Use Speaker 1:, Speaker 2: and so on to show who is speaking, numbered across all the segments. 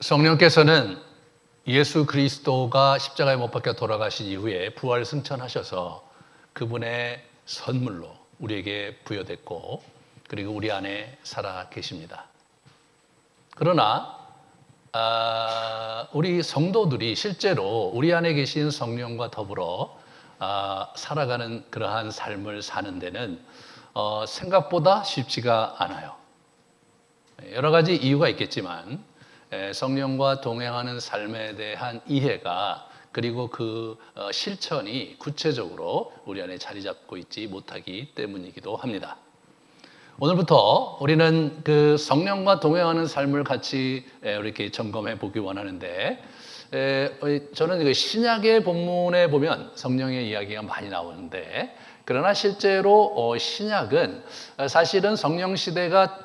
Speaker 1: 성령께서는 예수 그리스도가 십자가에 못 박혀 돌아가신 이후에 부활 승천하셔서 그분의 선물로 우리에게 부여됐고 그리고 우리 안에 살아 계십니다. 그러나 우리 성도들이 실제로 우리 안에 계신 성령과 더불어 살아가는 그러한 삶을 사는 데는 생각보다 쉽지가 않아요. 여러 가지 이유가 있겠지만 성령과 동행하는 삶에 대한 이해가 그리고 그 실천이 구체적으로 우리 안에 자리 잡고 있지 못하기 때문이기도 합니다. 오늘부터 우리는 그 성령과 동행하는 삶을 같이 이렇게 점검해 보기 원하는데, 저는 신약의 본문에 보면 성령의 이야기가 많이 나오는데, 그러나 실제로 신약은 사실은 성령 시대가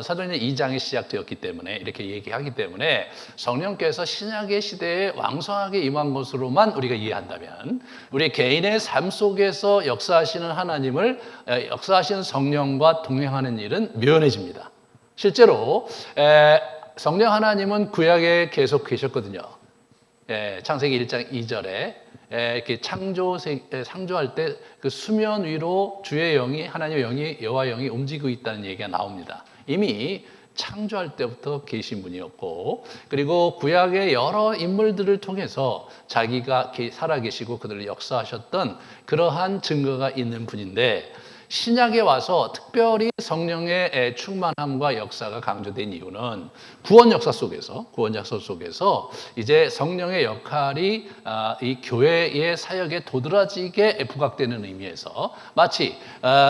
Speaker 1: 사도행전 2장에 시작되었기 때문에 이렇게 얘기하기 때문에 성령께서 신약의 시대에 왕성하게 임한 것으로만 우리가 이해한다면 우리 개인의 삶 속에서 역사하시는 하나님을 역사하시는 성령과 동행하는 일은 묘연해집니다. 실제로 성령 하나님은 구약에 계속 계셨거든요. 창세기 1장 2절에 이렇게 창조할 때 그 수면 위로 주의 영이 하나님의 영이 여호와의 영이 움직이고 있다는 얘기가 나옵니다. 이미 창조할 때부터 계신 분이었고 그리고 구약의 여러 인물들을 통해서 자기가 살아계시고 그들을 역사하셨던 그러한 증거가 있는 분인데 신약에 와서 특별히 성령의 충만함과 역사가 강조된 이유는 구원 역사 속에서 이제 성령의 역할이 이 교회의 사역에 도드라지게 부각되는 의미에서 마치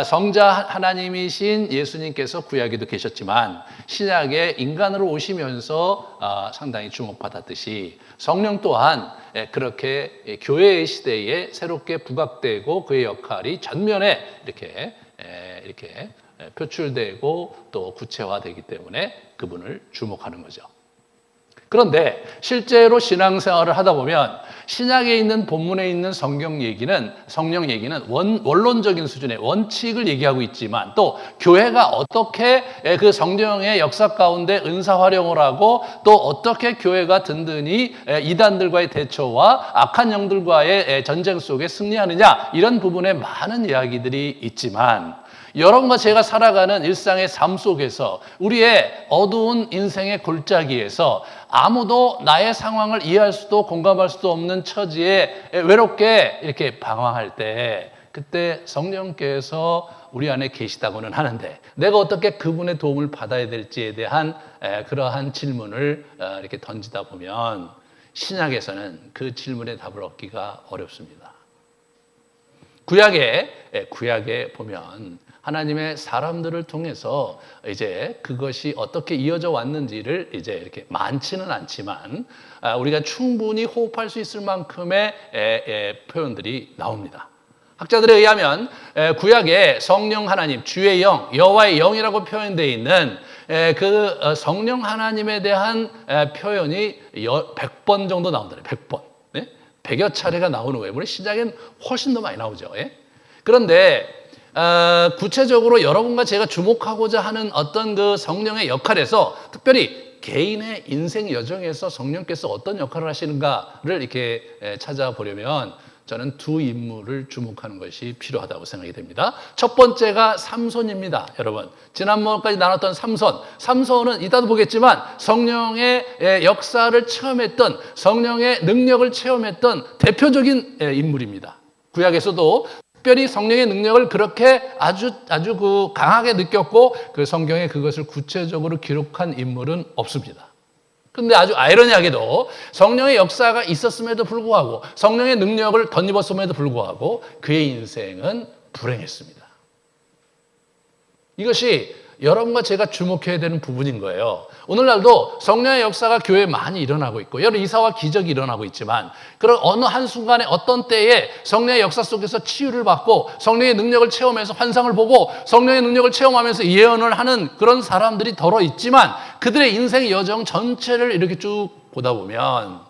Speaker 1: 성자 하나님이신 예수님께서 구약에도 계셨지만 신약에 인간으로 오시면서 상당히 주목받았듯이 성령 또한 그렇게 교회의 시대에 새롭게 부각되고 그의 역할이 전면에 이렇게 표출되고 또 구체화되기 때문에 그분을 주목하는 거죠. 그런데 실제로 신앙생활을 하다 보면 신약에 있는 본문에 있는 성령 얘기는 원론적인 수준의 원칙을 얘기하고 있지만 또 교회가 어떻게 그 성령의 역사 가운데 은사 활용을 하고 또 어떻게 교회가 든든히 이단들과의 대처와 악한 영들과의 전쟁 속에 승리하느냐 이런 부분에 많은 이야기들이 있지만 여러분과 제가 살아가는 일상의 삶 속에서 우리의 어두운 인생의 골짜기에서 아무도 나의 상황을 이해할 수도 공감할 수도 없는 처지에 외롭게 이렇게 방황할 때 그때 성령께서 우리 안에 계시다고는 하는데 내가 어떻게 그분의 도움을 받아야 될지에 대한 그러한 질문을 이렇게 던지다 보면 신약에서는 그 질문에 답을 얻기가 어렵습니다. 구약에 보면 하나님의 사람들을 통해서 이제 그것이 어떻게 이어져 왔는지를 이제 이렇게 많지는 않지만 우리가 충분히 호흡할 수 있을 만큼의 표현들이 나옵니다. 학자들에 의하면 구약에 성령 하나님, 주의 영, 여호와의 영이라고 표현되어 있는 그 성령 하나님에 대한 표현이 100번 정도 나온다고요. 100번. 100여 차례가 나오는 거예요. 물론 신약에는 훨씬 더 많이 나오죠. 그런데 구체적으로 여러분과 제가 주목하고자 하는 어떤 그 성령의 역할에서 특별히 개인의 인생 여정에서 성령께서 어떤 역할을 하시는가를 이렇게 찾아보려면 저는 두 인물을 주목하는 것이 필요하다고 생각이 됩니다. 첫 번째가 삼손입니다. 여러분 지난번까지 나눴던 삼손은 이따도 보겠지만 성령의 역사를 체험했던 성령의 능력을 체험했던 대표적인 인물입니다. 구약에서도 특별히 성령의 능력을 그렇게 아주 그 강하게 느꼈고 그 성경에 그것을 구체적으로 기록한 인물은 없습니다. 그런데 아주 아이러니하게도 성령의 역사가 있었음에도 불구하고 성령의 능력을 덧입었음에도 불구하고 그의 인생은 불행했습니다. 이것이 여러분과 제가 주목해야 되는 부분인 거예요. 오늘날도 성령의 역사가 교회에 많이 일어나고 있고 여러 이사와 기적이 일어나고 있지만 그런 어느 한순간에 어떤 때에 성령의 역사 속에서 치유를 받고 성령의 능력을 체험해서 환상을 보고 성령의 능력을 체험하면서 예언을 하는 그런 사람들이 덜어 있지만 그들의 인생 여정 전체를 이렇게 쭉 보다 보면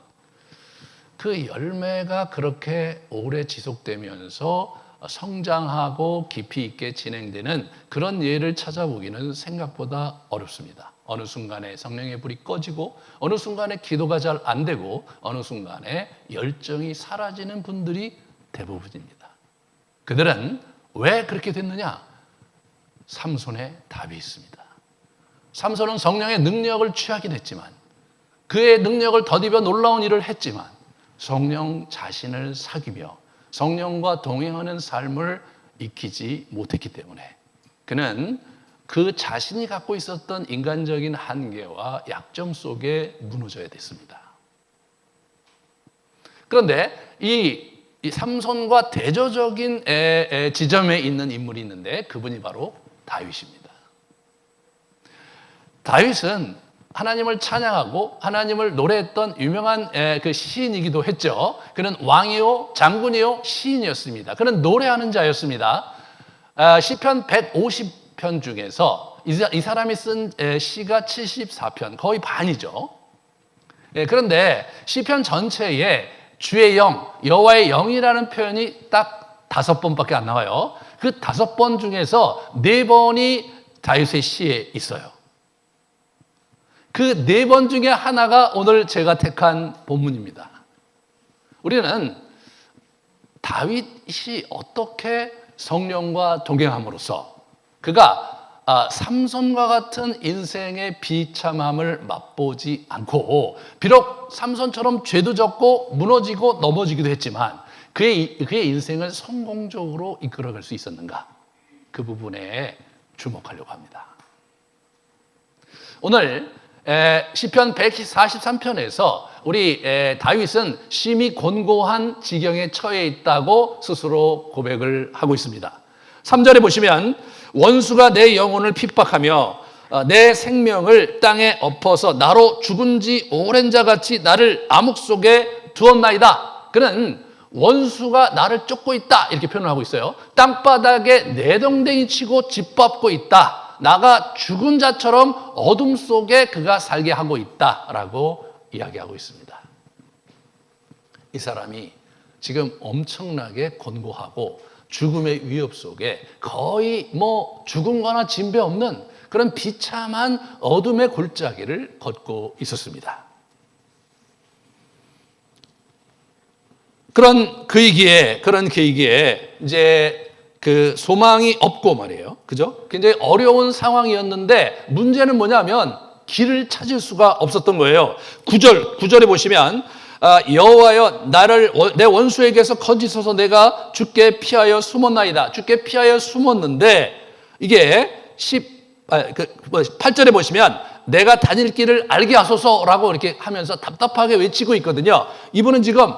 Speaker 1: 그 열매가 그렇게 오래 지속되면서 성장하고 깊이 있게 진행되는 그런 예를 찾아보기는 생각보다 어렵습니다. 어느 순간에 성령의 불이 꺼지고 어느 순간에 기도가 잘 안 되고 어느 순간에 열정이 사라지는 분들이 대부분입니다. 그들은 왜 그렇게 됐느냐? 삼손의 답이 있습니다. 삼손은 성령의 능력을 취하긴 했지만 그의 능력을 덧입어 놀라운 일을 했지만 성령 자신을 사귀며 성령과 동행하는 삶을 익히지 못했기 때문에 그는 그 자신이 갖고 있었던 인간적인 한계와 약점 속에 무너져야 됐습니다. 그런데 이 삼손과 대조적인 지점에 있는 인물이 있는데 그분이 바로 다윗입니다. 다윗은 하나님을 찬양하고 하나님을 노래했던 유명한 그 시인이기도 했죠. 그는 왕이요 장군이요 시인이었습니다. 그는 노래하는 자였습니다. 시편 150편 중에서 이 사람이 쓴 시가 74편, 거의 반이죠. 그런데 시편 전체에 주의 영, 여호와의 영이라는 표현이 딱 5번밖에 안 나와요. 그 5번 중에서 4번이 다윗의 시에 있어요. 그 4번 중에 하나가 오늘 제가 택한 본문입니다. 우리는 다윗이 어떻게 성령과 동행함으로써 그가 삼손과 같은 인생의 비참함을 맛보지 않고 비록 삼손처럼 죄도 졌고 무너지고 넘어지기도 했지만 그의 인생을 성공적으로 이끌어갈 수 있었는가? 그 부분에 주목하려고 합니다. 오늘 시편 143편에서 우리 다윗은 심히 곤고한 지경에 처해 있다고 스스로 고백을 하고 있습니다. 3절에 보시면 원수가 내 영혼을 핍박하며 내 생명을 땅에 엎어서 나로 죽은 지 오랜 자같이 나를 암흑 속에 두었나이다. 그는 원수가 나를 쫓고 있다 이렇게 표현을 하고 있어요. 땅바닥에 내동댕이 치고 짓밟고 있다. 나가 죽은 자처럼 어둠 속에 그가 살게 하고 있다라고 이야기하고 있습니다. 이 사람이 지금 엄청나게 곤고하고 죽음의 위협 속에 거의 죽은 거나 진배 없는 그런 비참한 어둠의 골짜기를 걷고 있었습니다. 그런 그이기에 이제 그 소망이 없고 말이에요. 그죠? 굉장히 어려운 상황이었는데 문제는 뭐냐면 길을 찾을 수가 없었던 거예요. 9절에 보시면 여호와여 나를 내 원수에게서 건지소서 내가 주께 피하여 숨었나이다. 주께 피하여 숨었는데 이게 8절에 보시면 내가 다닐 길을 알게 하소서라고 이렇게 하면서 답답하게 외치고 있거든요. 이분은 지금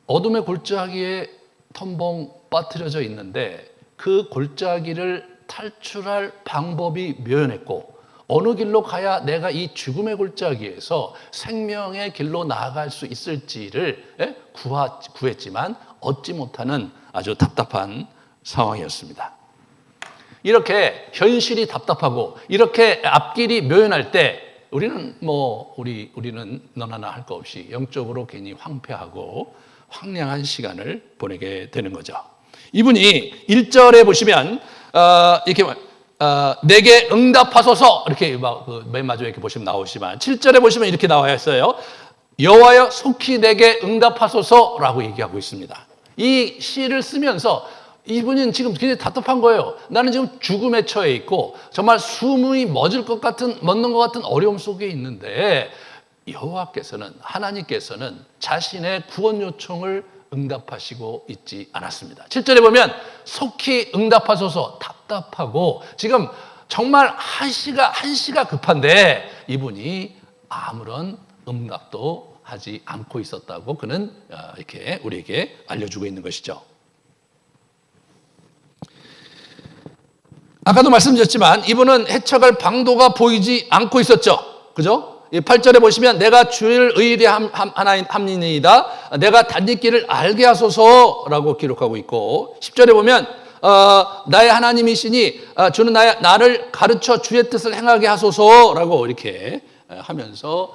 Speaker 1: 어둠의 골짜기에 텀벙 빠뜨려져 있는데 그 골짜기를 탈출할 방법이 묘연했고 어느 길로 가야 내가 이 죽음의 골짜기에서 생명의 길로 나아갈 수 있을지를 구했지만 얻지 못하는 아주 답답한 상황이었습니다. 이렇게 현실이 답답하고 이렇게 앞길이 묘연할 때 우리는 우리는 너나 나 할 거 없이 영적으로 괜히 황폐하고 황량한 시간을 보내게 되는 거죠. 이분이 1절에 보시면 이렇게 내게 응답하소서 이렇게 맨 마지막에 이렇게 보시면 나오지만 7절에 보시면 이렇게 나와 있어요. 여호와여 속히 내게 응답하소서라고 얘기하고 있습니다. 이 시를 쓰면서 이분은 지금 굉장히 답답한 거예요. 나는 지금 죽음에 처해 있고 정말 숨이 멎는 것 같은 어려움 속에 있는데 여호와께서는 하나님께서는 자신의 구원 요청을 응답하시고 있지 않았습니다. 7절에 보면 속히 응답하소서 답답하고 지금 정말 한시가 급한데 이분이 아무런 응답도 하지 않고 있었다고 그는 이렇게 우리에게 알려주고 있는 것이죠. 아까도 말씀드렸지만 이분은 헤쳐갈 방도가 보이지 않고 있었죠. 그죠? 8절에 보시면 내가 주를 의뢰함이니이다. 내가 다니기를 알게 하소서라고 기록하고 있고 10절에 보면 나의 하나님이시니 주는 나를 가르쳐 주의 뜻을 행하게 하소서라고 이렇게 하면서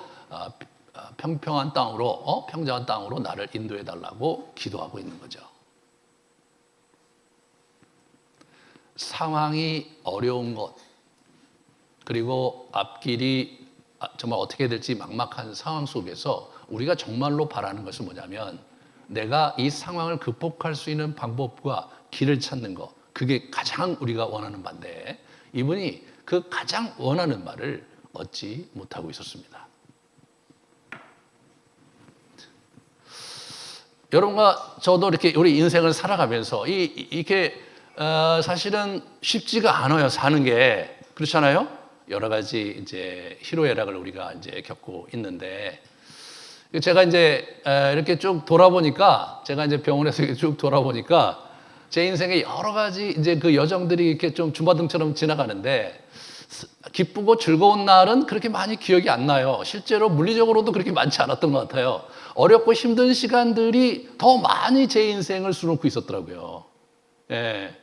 Speaker 1: 평평한 땅으로 평정한 땅으로 나를 인도해 달라고 기도하고 있는 거죠. 상황이 어려운 것, 그리고 앞길이 정말 어떻게 될지 막막한 상황 속에서 우리가 정말로 바라는 것은 뭐냐면 내가 이 상황을 극복할 수 있는 방법과 길을 찾는 것, 그게 가장 우리가 원하는 바인데 이분이 그 가장 원하는 바를 얻지 못하고 있었습니다. 여러분과 저도 이렇게 우리 인생을 살아가면서 이렇게 사실은 쉽지가 않아요. 사는 게 그렇잖아요. 여러 가지 이제 희로애락을 우리가 이제 겪고 있는데 제가 이제 이렇게 쭉 돌아보니까 제가 이제 병원에서 이렇게 쭉 돌아보니까 제 인생에 여러 가지 이제 그 여정들이 이렇게 좀 주마등처럼 지나가는데 기쁘고 즐거운 날은 그렇게 많이 기억이 안 나요. 실제로 물리적으로도 그렇게 많지 않았던 것 같아요. 어렵고 힘든 시간들이 더 많이 제 인생을 수놓고 있었더라고요. 예.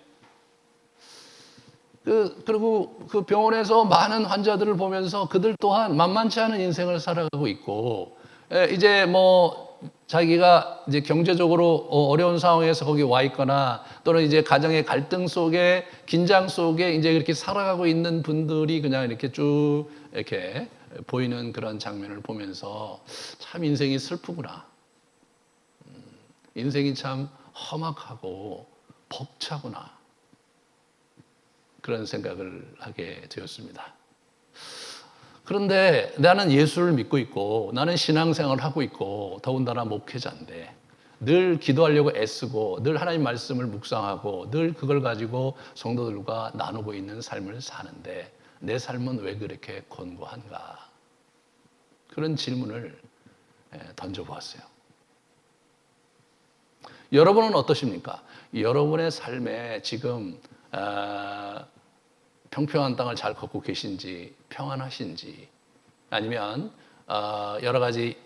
Speaker 1: 그리고 그 병원에서 많은 환자들을 보면서 그들 또한 만만치 않은 인생을 살아가고 있고, 이제 뭐 자기가 이제 경제적으로 어려운 상황에서 거기 와 있거나 또는 이제 가정의 갈등 속에 긴장 속에 이제 이렇게 살아가고 있는 분들이 그냥 이렇게 쭉 이렇게 보이는 그런 장면을 보면서 참 인생이 슬프구나. 인생이 참 험악하고 벅차구나. 그런 생각을 하게 되었습니다. 그런데 나는 예수를 믿고 있고 나는 신앙생활을 하고 있고 더군다나 목회자인데 늘 기도하려고 애쓰고 늘 하나님 말씀을 묵상하고 늘 그걸 가지고 성도들과 나누고 있는 삶을 사는데 내 삶은 왜 그렇게 곤고한가? 그런 질문을 던져보았어요. 여러분은 어떠십니까? 여러분의 삶에 지금 평평한 땅을 잘 걷고 계신지 평안하신지 아니면 여러 가지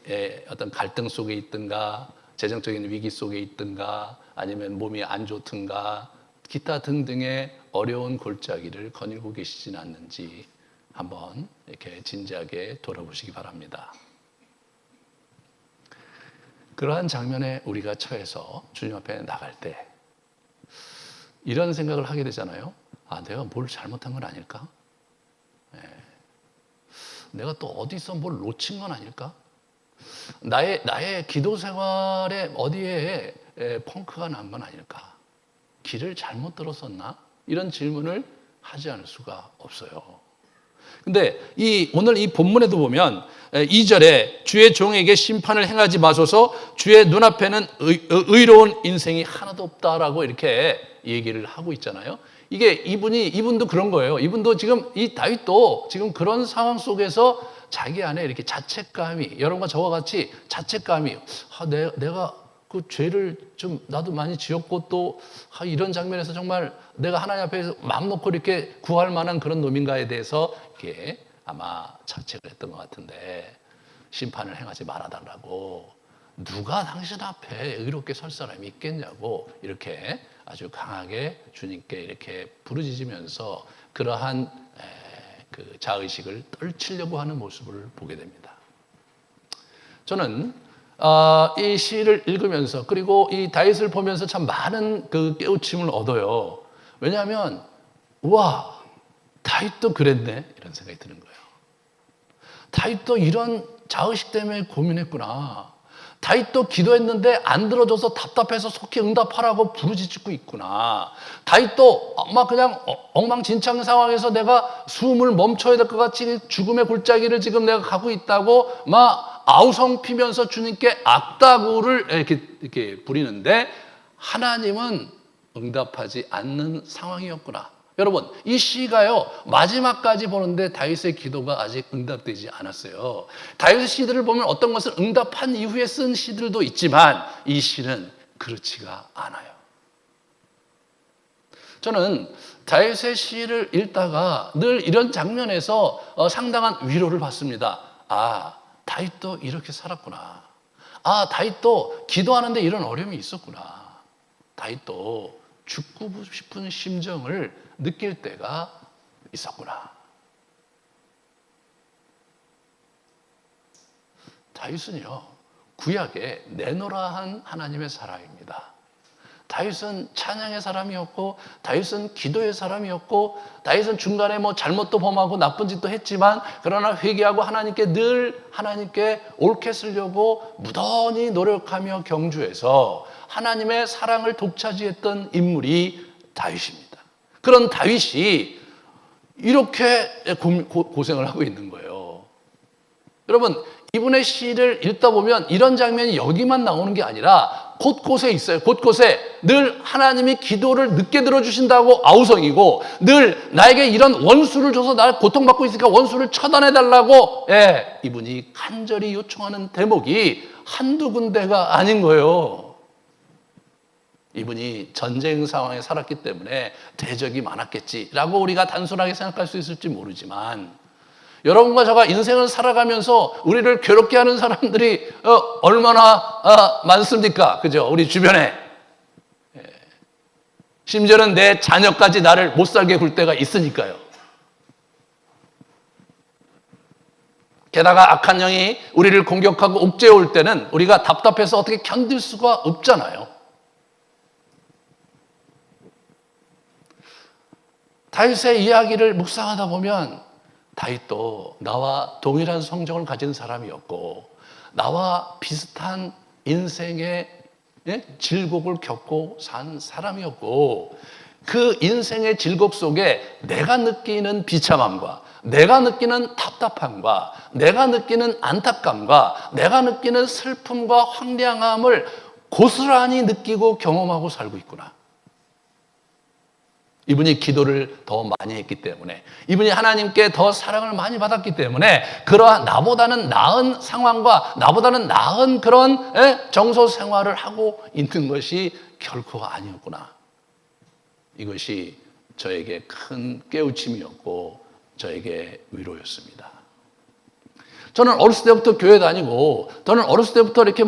Speaker 1: 어떤 갈등 속에 있든가 재정적인 위기 속에 있든가 아니면 몸이 안 좋든가 기타 등등의 어려운 골짜기를 거닐고 계시진 않는지 한번 이렇게 진지하게 돌아보시기 바랍니다. 그러한 장면에 우리가 처해서 주님 앞에 나갈 때 이런 생각을 하게 되잖아요. 아, 내가 뭘 잘못한 건 아닐까? 내가 또 어디서 뭘 놓친 건 아닐까? 나의 기도 생활에 어디에 펑크가 난 건 아닐까? 길을 잘못 들었었나? 이런 질문을 하지 않을 수가 없어요. 근데 오늘 이 본문에도 보면 2절에 주의 종에게 심판을 행하지 마소서 주의 눈앞에는 의로운 인생이 하나도 없다라고 이렇게 얘기를 하고 있잖아요. 이분도 그런 거예요. 이분도 지금 이 다윗도 지금 그런 상황 속에서 자기 안에 이렇게 자책감이 여러분과 저와 같이 자책감이 내가 그 죄를 좀 나도 많이 지었고 또 이런 장면에서 정말 내가 하나님 앞에서 마음 놓고 이렇게 구할 만한 그런 놈인가에 대해서 이렇게 아마 자책을 했던 것 같은데 심판을 행하지 말아달라고 누가 당신 앞에 의롭게 설 사람이 있겠냐고 이렇게 아주 강하게 주님께 이렇게 부르짖으면서 그러한 그 자의식을 떨치려고 하는 모습을 보게 됩니다. 저는 이 시를 읽으면서 그리고 이 다윗을 보면서 참 많은 그 깨우침을 얻어요. 왜냐하면 우와 다윗도 그랬네 이런 생각이 드는 거예요. 다윗도 이런 자의식 때문에 고민했구나. 다윗도 기도했는데 안 들어줘서 답답해서 속히 응답하라고 부르짖고 있구나. 다윗도 막 그냥 엉망진창 상황에서 내가 숨을 멈춰야 될 것 같이 죽음의 골짜기를 지금 내가 가고 있다고 막 아우성 피면서 주님께 악다구를 이렇게 부리는데 하나님은 응답하지 않는 상황이었구나. 여러분, 이 시가요, 마지막까지 보는데 다윗의 기도가 아직 응답되지 않았어요. 다윗의 시들을 보면 어떤 것을 응답한 이후에 쓴 시들도 있지만 이 시는 그렇지가 않아요. 저는 다윗의 시를 읽다가 늘 이런 장면에서 상당한 위로를 받습니다. 아, 다윗도 이렇게 살았구나. 아, 다윗도 기도하는데 이런 어려움이 있었구나. 다윗도 죽고 싶은 심정을 느낄 때가 있었구나. 다윗은요, 구약에 내노라한 하나님의 사람입니다. 다윗은 찬양의 사람이었고, 다윗은 기도의 사람이었고, 다윗은 중간에 뭐 잘못도 범하고 나쁜 짓도 했지만, 그러나 회개하고 하나님께 늘 하나님께 옳게 쓰려고 무던히 노력하며 경주해서 하나님의 사랑을 독차지했던 인물이 다윗입니다. 그런 다윗이 이렇게 고생을 하고 있는 거예요. 여러분, 이분의 시를 읽다 보면 이런 장면이 여기만 나오는 게 아니라 곳곳에 있어요. 곳곳에 늘 하나님이 기도를 늦게 들어주신다고 아우성이고, 늘 나에게 이런 원수를 줘서 날 고통받고 있으니까 원수를 처단해달라고, 이분이 간절히 요청하는 대목이 한두 군데가 아닌 거예요. 이분이 전쟁 상황에 살았기 때문에 대적이 많았겠지라고 우리가 단순하게 생각할 수 있을지 모르지만, 여러분과 저가 인생을 살아가면서 우리를 괴롭게 하는 사람들이 얼마나 많습니까? 그죠? 우리 주변에. 심지어는 내 자녀까지 나를 못 살게 굴 때가 있으니까요. 게다가 악한 영이 우리를 공격하고 옥죄어 올 때는 우리가 답답해서 어떻게 견딜 수가 없잖아요. 다윗의 이야기를 묵상하다 보면 다윗도 나와 동일한 성정을 가진 사람이었고, 나와 비슷한 인생의 질곡을 겪고 산 사람이었고, 그 인생의 질곡 속에 내가 느끼는 비참함과 내가 느끼는 답답함과 내가 느끼는 안타까움과 내가 느끼는 슬픔과 황량함을 고스란히 느끼고 경험하고 살고 있구나. 이분이 기도를 더 많이 했기 때문에, 이분이 하나님께 더 사랑을 많이 받았기 때문에 그러한 나보다는 나은 상황과 나보다는 나은 그런 정서 생활을 하고 있는 것이 결코 아니었구나. 이것이 저에게 큰 깨우침이었고 저에게 위로였습니다. 저는 어렸을 때부터 교회 다니고, 저는 어렸을 때부터 이렇게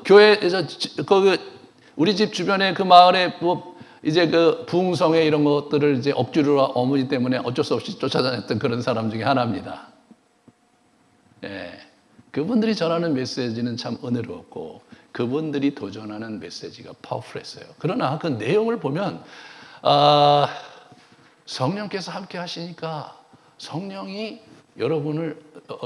Speaker 1: 교회에서 우리 집 주변에 그 마을에 이제 그 부흥성회 이런 것들을 이제 억지로 어머니 때문에 어쩔 수 없이 쫓아다녔던 그런 사람 중에 하나입니다. 그분들이 전하는 메시지는 참 은혜로웠고, 그분들이 도전하는 메시지가 파워풀했어요. 그러나 그 내용을 보면 성령께서 함께 하시니까 성령이 여러분을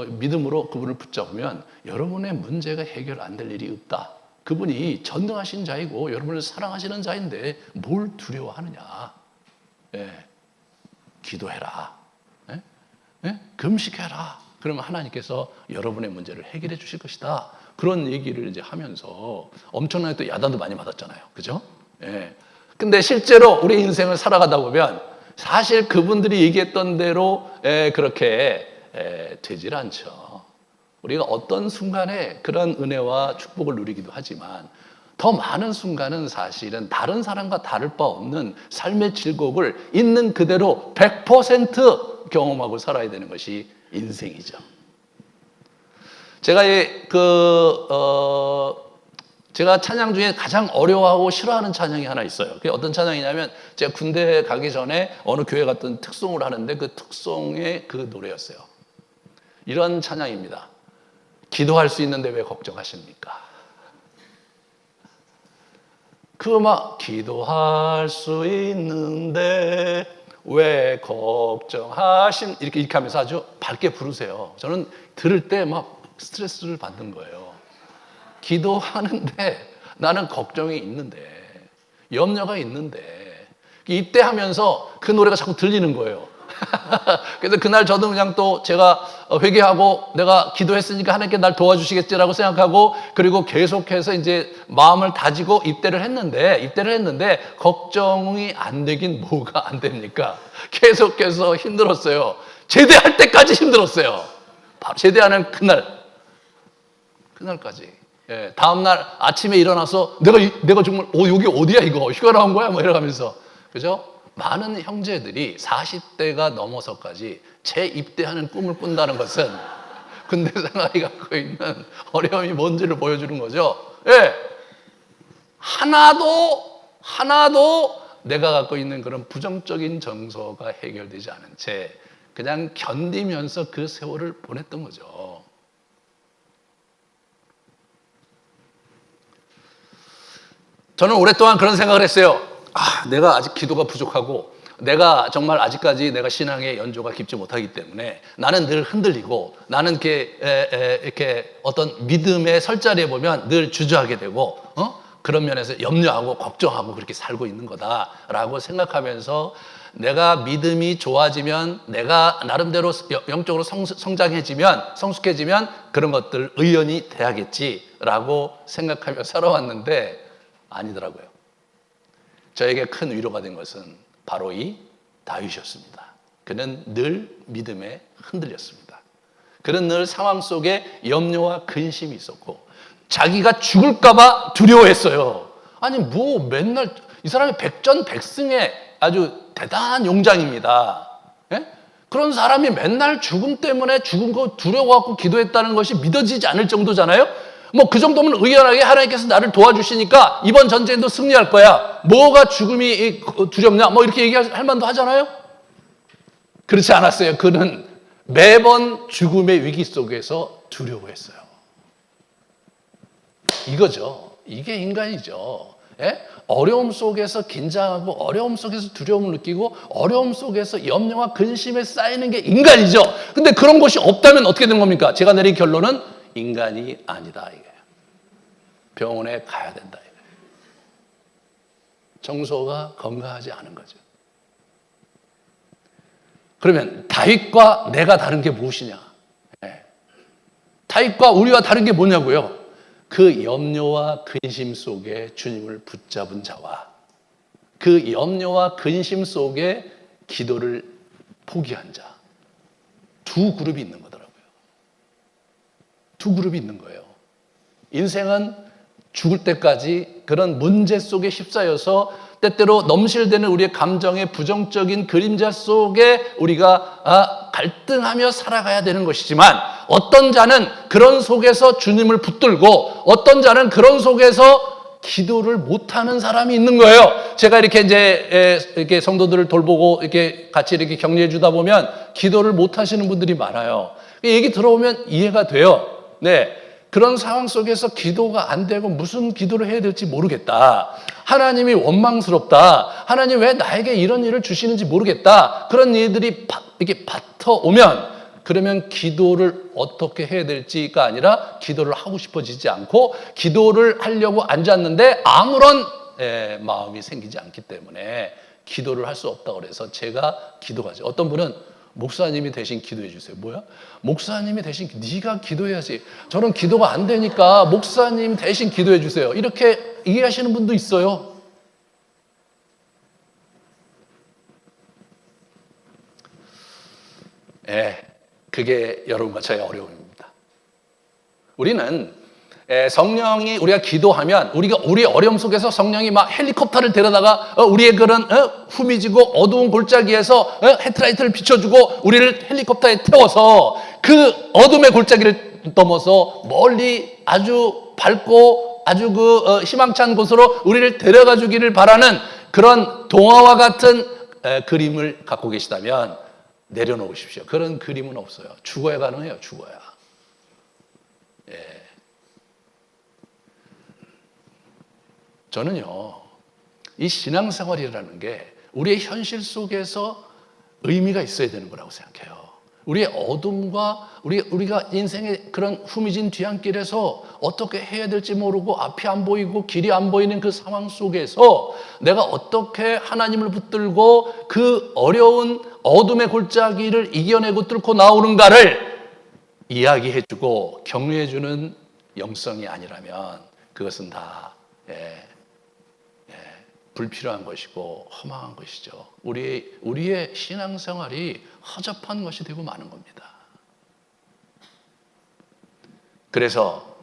Speaker 1: 믿음으로 그분을 붙잡으면 여러분의 문제가 해결 안 될 일이 없다. 그분이 전능하신 자이고 여러분을 사랑하시는 자인데 뭘 두려워하느냐. 기도해라. 금식해라. 그러면 하나님께서 여러분의 문제를 해결해 주실 것이다. 그런 얘기를 이제 하면서 엄청나게 또 야단도 많이 맞았잖아요. 그죠? 근데 실제로 우리 인생을 살아가다 보면 사실 그분들이 얘기했던 대로 그렇게 되질 않죠. 우리가 어떤 순간에 그런 은혜와 축복을 누리기도 하지만 더 많은 순간은 사실은 다른 사람과 다를 바 없는 삶의 질곡을 있는 그대로 100% 경험하고 살아야 되는 것이 인생이죠. 제가 찬양 중에 가장 어려워하고 싫어하는 찬양이 하나 있어요. 그게 어떤 찬양이냐면, 제가 군대 가기 전에 어느 교회 갔던 특송을 하는데 그 특송의 그 노래였어요. 이런 찬양입니다. 기도할 수 있는데 왜 걱정하십니까? 그 음악, 기도할 수 있는데 왜 이렇게 하면서 아주 밝게 부르세요. 저는 들을 때 막 스트레스를 받는 거예요. 기도하는데 나는 걱정이 있는데, 염려가 있는데, 입대하면서 그 노래가 자꾸 들리는 거예요. 그래서 그날 저도 그냥 또 제가 회개하고 내가 기도했으니까 하나님께 날 도와주시겠지라고 생각하고, 그리고 계속해서 이제 마음을 다지고 입대를 했는데 걱정이 안 되긴 뭐가 안 됩니까? 계속해서 힘들었어요. 제대할 때까지 힘들었어요. 바로 제대하는 그날까지. 다음날 아침에 일어나서 내가 정말 여기 어디야 이거 휴가 나온 거야 뭐 이러면서, 그죠? 많은 형제들이 40대가 넘어서까지 재입대하는 꿈을 꾼다는 것은 군대 생활이 갖고 있는 어려움이 뭔지를 보여주는 거죠. 하나도 내가 갖고 있는 그런 부정적인 정서가 해결되지 않은 채 그냥 견디면서 그 세월을 보냈던 거죠. 저는 오랫동안 그런 생각을 했어요. 내가 아직 기도가 부족하고 내가 정말 아직까지 내가 신앙의 연조가 깊지 못하기 때문에 나는 늘 흔들리고 나는 이렇게 어떤 믿음의 설자리에 보면 늘 주저하게 되고 그런 면에서 염려하고 걱정하고 그렇게 살고 있는 거다라고 생각하면서 내가 믿음이 좋아지면 내가 나름대로 영적으로 성장해지면 성숙해지면 그런 것들 의연히 돼야겠지라고 생각하며 살아왔는데 아니더라고요. 저에게 큰 위로가 된 것은 바로 이 다윗이었습니다. 그는 늘 믿음에 흔들렸습니다. 그는 늘 상황 속에 염려와 근심이 있었고 자기가 죽을까 봐 두려워했어요. 아니 뭐 맨날 이 사람이 백전백승의 아주 대단한 용장입니다. 예? 그런 사람이 맨날 죽음 때문에 죽은 거 두려워하고 기도했다는 것이 믿어지지 않을 정도잖아요. 뭐 그 정도면 의연하게 하나님께서 나를 도와주시니까 이번 전쟁도 승리할 거야. 뭐가 죽음이 두렵냐? 뭐 이렇게 얘기할 만도 하잖아요. 그렇지 않았어요. 그는 매번 죽음의 위기 속에서 두려워했어요. 이거죠. 이게 인간이죠. 예? 어려움 속에서 긴장하고 어려움 속에서 두려움을 느끼고 어려움 속에서 염려와 근심에 쌓이는 게 인간이죠. 근데 그런 것이 없다면 어떻게 되는 겁니까? 제가 내린 결론은 인간이 아니다 이거예요. 병원에 가야 된다 이거예요. 정서가 건강하지 않은 거죠. 그러면 다윗과 내가 다른 게 무엇이냐? 네. 다윗과 우리와 다른 게 뭐냐고요? 그 염려와 근심 속에 주님을 붙잡은 자와 그 염려와 근심 속에 기도를 포기한 자. 두 그룹이 있는 거더라고요. 두 그룹이 있는 거예요. 인생은 죽을 때까지 그런 문제 속에 휩싸여서 때때로 넘실대는 우리의 감정의 부정적인 그림자 속에 우리가 갈등하며 살아가야 되는 것이지만 어떤 자는 그런 속에서 주님을 붙들고 어떤 자는 그런 속에서 기도를 못하는 사람이 있는 거예요. 제가 이렇게 이렇게 성도들을 돌보고 이렇게 같이 이렇게 격려해 주다 보면 기도를 못하시는 분들이 많아요. 얘기 들어오면 이해가 돼요. 네. 그런 상황 속에서 기도가 안 되고 무슨 기도를 해야 될지 모르겠다. 하나님이 원망스럽다. 하나님 왜 나에게 이런 일을 주시는지 모르겠다. 그런 일들이 이렇게 밭어오면 그러면 기도를 어떻게 해야 될지가 아니라 기도를 하고 싶어지지 않고 기도를 하려고 앉았는데 아무런 마음이 생기지 않기 때문에 기도를 할 수 없다고 그래서 제가 기도하죠. 어떤 분은 목사님이 대신 기도해 주세요. 뭐야? 목사님이 대신 네가 기도해야지. 저는 기도가 안 되니까 목사님 대신 기도해 주세요. 이렇게 얘기하시는 분도 있어요. 그게 여러분과 저의 어려움입니다. 우리는 성령이 우리가 기도하면 우리 어려움 속에서 성령이 막 헬리콥터를 데려다가 우리의 그런 후미지고 어두운 골짜기에서 헤드라이트를 비춰주고 우리를 헬리콥터에 태워서 그 어둠의 골짜기를 넘어서 멀리 아주 밝고 아주 그 희망찬 곳으로 우리를 데려가 주기를 바라는 그런 동화와 같은 그림을 갖고 계시다면 내려놓으십시오. 그런 그림은 없어요. 죽어야 가능해요. 죽어야. 저는요, 이 신앙생활이라는 게 우리의 현실 속에서 의미가 있어야 되는 거라고 생각해요. 우리의 어둠과 우리가 인생의 그런 후미진 뒤안길에서 어떻게 해야 될지 모르고 앞이 안 보이고 길이 안 보이는 그 상황 속에서 내가 어떻게 하나님을 붙들고 그 어려운 어둠의 골짜기를 이겨내고 뚫고 나오는가를 이야기해주고 격려해주는 영성이 아니라면 그것은 다 불필요한 것이고 허망한 것이죠. 우리의 신앙생활이 허접한 것이 되고 마는 겁니다. 그래서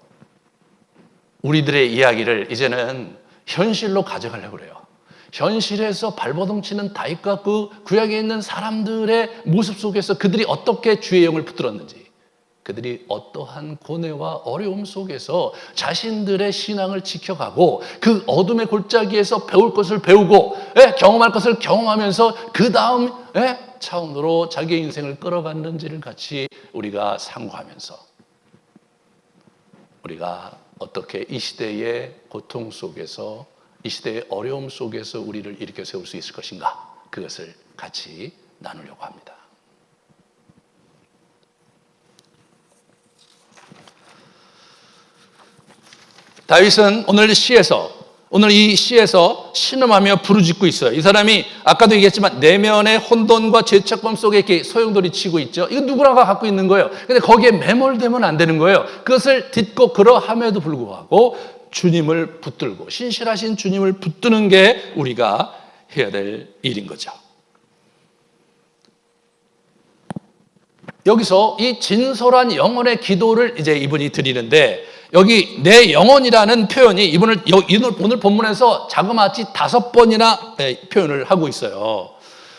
Speaker 1: 우리들의 이야기를 이제는 현실로 가져가려고 그래요. 현실에서 발버둥 치는 다윗과 그 구약에 있는 사람들의 모습 속에서 그들이 어떻게 주의 영을 붙들었는지, 그들이 어떠한 고뇌와 어려움 속에서 자신들의 신앙을 지켜가고 그 어둠의 골짜기에서 배울 것을 배우고 경험할 것을 경험하면서 그 다음 차원으로 자기의 인생을 끌어갔는지를 같이 우리가 상고하면서 우리가 어떻게 이 시대의 고통 속에서 이 시대의 어려움 속에서 우리를 일으켜 세울 수 있을 것인가? 그것을 같이 나누려고 합니다. 다윗은 오늘 이 시에서 신음하며 부르짖고 있어요. 이 사람이 아까도 얘기했지만 내면의 혼돈과 죄책감 속에 이렇게 소용돌이 치고 있죠. 이거 누구나가 갖고 있는 거예요. 근데 거기에 매몰되면 안 되는 거예요. 그것을 딛고 그러함에도 불구하고 주님을 붙들고 신실하신 주님을 붙드는 게 우리가 해야 될 일인 거죠. 여기서 이 진솔한 영혼의 기도를 이제 이분이 드리는데 여기 내 영혼이라는 표현이 오늘 본문에서 자그마치 5번이나 표현을 하고 있어요.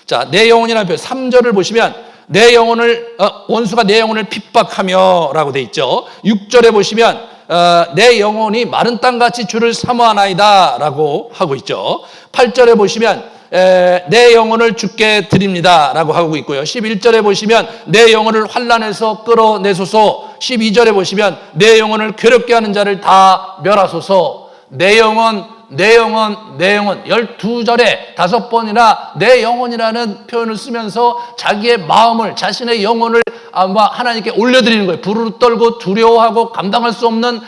Speaker 1: 자, 내 영혼이라는 표현 3절을 보시면 내 영혼을 원수가 내 영혼을 핍박하며 라고 돼 있죠. 6절에 보시면 내 영혼이 마른 땅같이 주를 사모하나이다 라고 하고 있죠. 8절에 보시면 내 영혼을 주께 드립니다 라고 하고 있고요. 11절에 보시면 내 영혼을 환난에서 끌어내소서. 12절에 보시면 내 영혼을 괴롭게 하는 자를 다 멸하소서. 내 영혼 12절에 5번이나 내 영혼이라는 표현을 쓰면서 자기의 마음을, 자신의 영혼을 아마 하나님께 올려드리는 거예요. 부르르 떨고 두려워하고 감당할 수 없는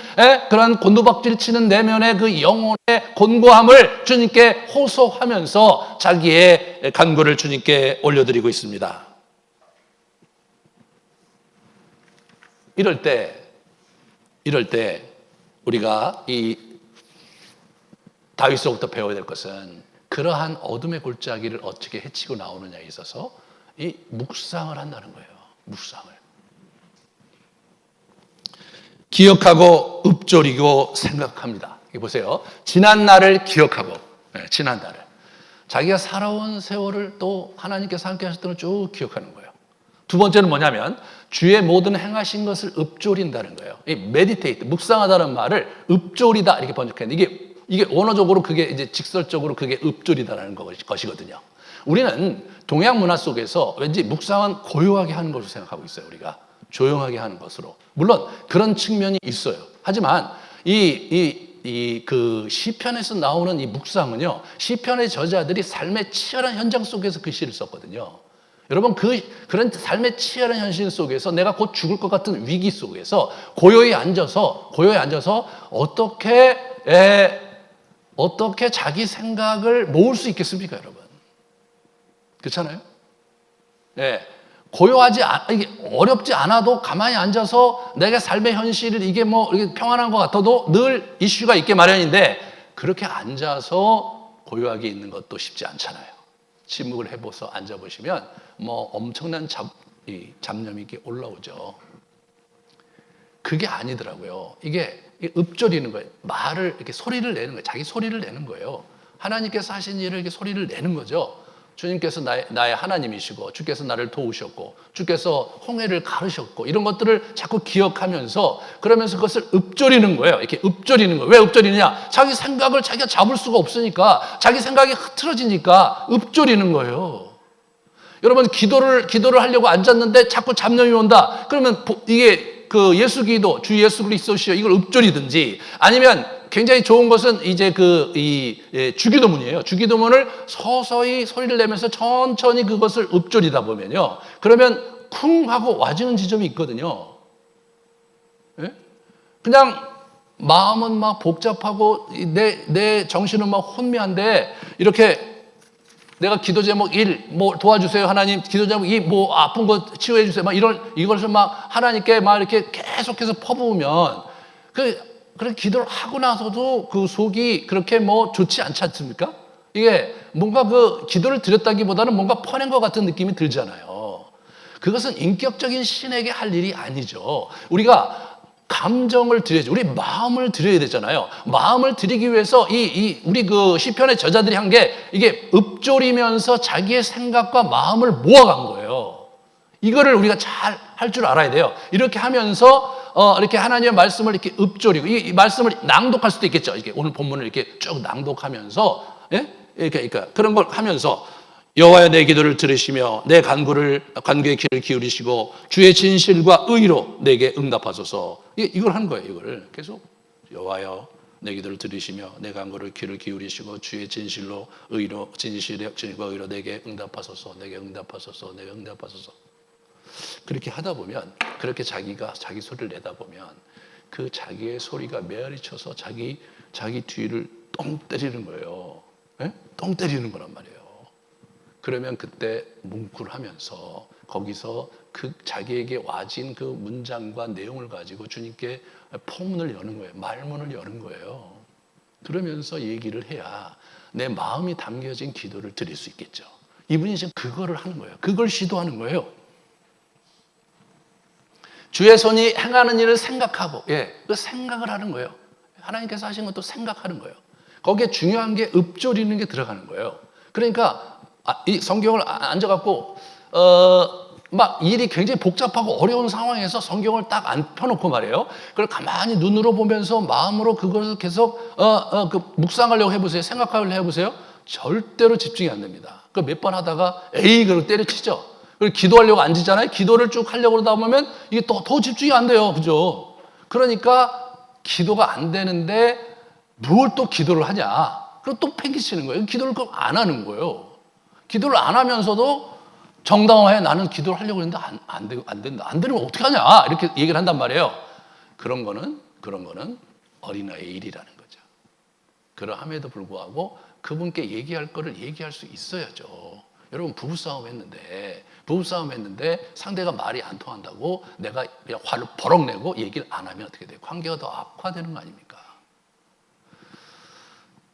Speaker 1: 그런 곤두박질 치는 내면의 그 영혼의 곤고함을 주님께 호소하면서 자기의 간구를 주님께 올려드리고 있습니다. 이럴 때 우리가 이 다윗서부터 배워야 될 것은 그러한 어둠의 골짜기를 어떻게 헤치고 나오느냐에 있어서 이 묵상을 한다는 거예요. 묵상을. 기억하고 읊조리고 생각합니다. 이거 보세요. 지난 날을 기억하고, 지난 날을. 자기가 살아온 세월을 또 하나님께서 함께 하셨던 걸 쭉 기억하는 거예요. 두 번째는 뭐냐면 주의 모든 행하신 것을 읊조린다는 거예요. 이 메디테이트, 묵상하다는 말을 읊조리다 이렇게 번역했는데 이게 원어적으로 그게 이제 직설적으로 그게 읊조리다라는 것이거든요. 우리는 동양 문화 속에서 왠지 묵상은 고요하게 하는 것으로 생각하고 있어요. 우리가 조용하게 하는 것으로. 물론 그런 측면이 있어요. 하지만 그 시편에서 나오는 이 묵상은요, 시편의 저자들이 삶의 치열한 현장 속에서 그 시를 썼거든요. 여러분 그런 삶의 치열한 현실 속에서 내가 곧 죽을 것 같은 위기 속에서 고요히 앉아서 어떻게 자기 생각을 모을 수 있겠습니까, 여러분? 그렇잖아요? 네. 이게 어렵지 않아도 가만히 앉아서 내가 삶의 현실을 이게 평안한 것 같아도 늘 이슈가 있게 마련인데 그렇게 앉아서 고요하게 있는 것도 쉽지 않잖아요. 침묵을 해보서 앉아보시면 엄청난 잡념이 이렇게 올라오죠. 그게 아니더라고요. 이게 읊조리는 거예요. 말을 이렇게 소리를 내는 거예요. 자기 소리를 내는 거예요. 하나님께서 하신 일을 이렇게 소리를 내는 거죠. 주님께서 나의 하나님이시고 주께서 나를 도우셨고 주께서 홍해를 가르셨고 이런 것들을 자꾸 기억하면서 그러면서 그것을 읊조리는 거예요. 이렇게 읊조리는 거예요. 왜 읊조리느냐? 자기 생각을 자기가 잡을 수가 없으니까 자기 생각이 흐트러지니까 읊조리는 거예요. 여러분 기도를 하려고 앉았는데 자꾸 잡념이 온다. 그러면 이게 그 예수기도 주 예수 그리스도시여 이걸 읊조리든지 아니면 굉장히 좋은 것은 이제 주기도문이에요. 주기도문을 서서히 소리를 내면서 천천히 그것을 읊조리다 보면요. 그러면 쿵 하고 와지는 지점이 있거든요. 예? 그냥 마음은 막 복잡하고 내 정신은 막 혼미한데 이렇게 내가 기도 제목 1, 도와주세요 하나님, 기도 제목 2, 아픈 거 치유해 주세요. 이것을 막 하나님께 막 이렇게 계속해서 퍼부으면 그렇게 기도를 하고 나서도 그 속이 그렇게 좋지 않지 않습니까? 이게 뭔가 그 기도를 드렸다기보다는 뭔가 퍼낸 것 같은 느낌이 들잖아요. 그것은 인격적인 신에게 할 일이 아니죠. 우리가 감정을 드려야죠. 우리 마음을 드려야 되잖아요. 마음을 드리기 위해서 우리 그 시편의 저자들이 한 게 이게 읊조리면서 자기의 생각과 마음을 모아간 거예요. 이거를 우리가 잘 할 줄 알아야 돼요. 이렇게 하면서 이렇게 하나님의 말씀을 이렇게 읊조리고 이 말씀을 낭독할 수도 있겠죠. 이렇게 오늘 본문을 이렇게 쭉 낭독하면서 그러니까 그런 걸 하면서 여호와여 내 기도를 들으시며 내 간구의 귀를 기울이시고 주의 진실과 의로 내게 응답하소서. 이걸 하는 거예요. 이거를 계속 여호와여 내 기도를 들으시며 내 간구를 귀를 기울이시고 주의 진실로 의로 진실과 의로 내게 응답하소서. 내게 응답하소서. 내게 응답하소서. 그렇게 하다 보면, 그렇게 자기가 자기 소리를 내다 보면 그 자기의 소리가 메아리 쳐서 자기 뒤를 똥 때리는 거예요. 예? 똥 때리는 거란 말이에요. 그러면 그때 뭉클하면서 거기서 그 자기에게 와진 그 문장과 내용을 가지고 주님께 포문을 여는 거예요. 말문을 여는 거예요. 그러면서 얘기를 해야 내 마음이 담겨진 기도를 드릴 수 있겠죠. 이분이 지금 그거를 하는 거예요. 그걸 시도하는 거예요. 주의 손이 행하는 일을 생각하고, 그 생각을 하는 거예요. 하나님께서 하신 것도 생각하는 거예요. 거기에 중요한 게 읊조리는 게 들어가는 거예요. 그러니까 이 성경을 앉아갖고 막 일이 굉장히 복잡하고 어려운 상황에서 성경을 딱 안 펴놓고 말이에요. 그걸 가만히 눈으로 보면서 마음으로 그것을 계속 묵상하려고 해보세요. 생각하려고 해보세요. 절대로 집중이 안 됩니다. 그 몇 번 하다가 에이 그걸 때려치죠. 그리고 기도하려고 앉으잖아요. 기도를 쭉 하려고 그러다 보면 이게 더 집중이 안 돼요. 그죠? 그러니까 기도가 안 되는데 뭘 또 기도를 하냐. 그리고 또 팽개치는 거예요. 기도를 안 하는 거예요. 기도를 안 하면서도 정당화해. 나는 기도를 하려고 했는데 안 된다. 안 되면 어떻게 하냐. 이렇게 얘기를 한단 말이에요. 그런 거는 어린아이의 일이라는 거죠. 그러함에도 불구하고 그분께 얘기할 거를 얘기할 수 있어야죠. 여러분 부부싸움 했는데 상대가 말이 안 통한다고 내가 그냥 화를 버럭 내고 얘기를 안 하면 어떻게 돼요? 관계가 더 악화되는 거 아닙니까?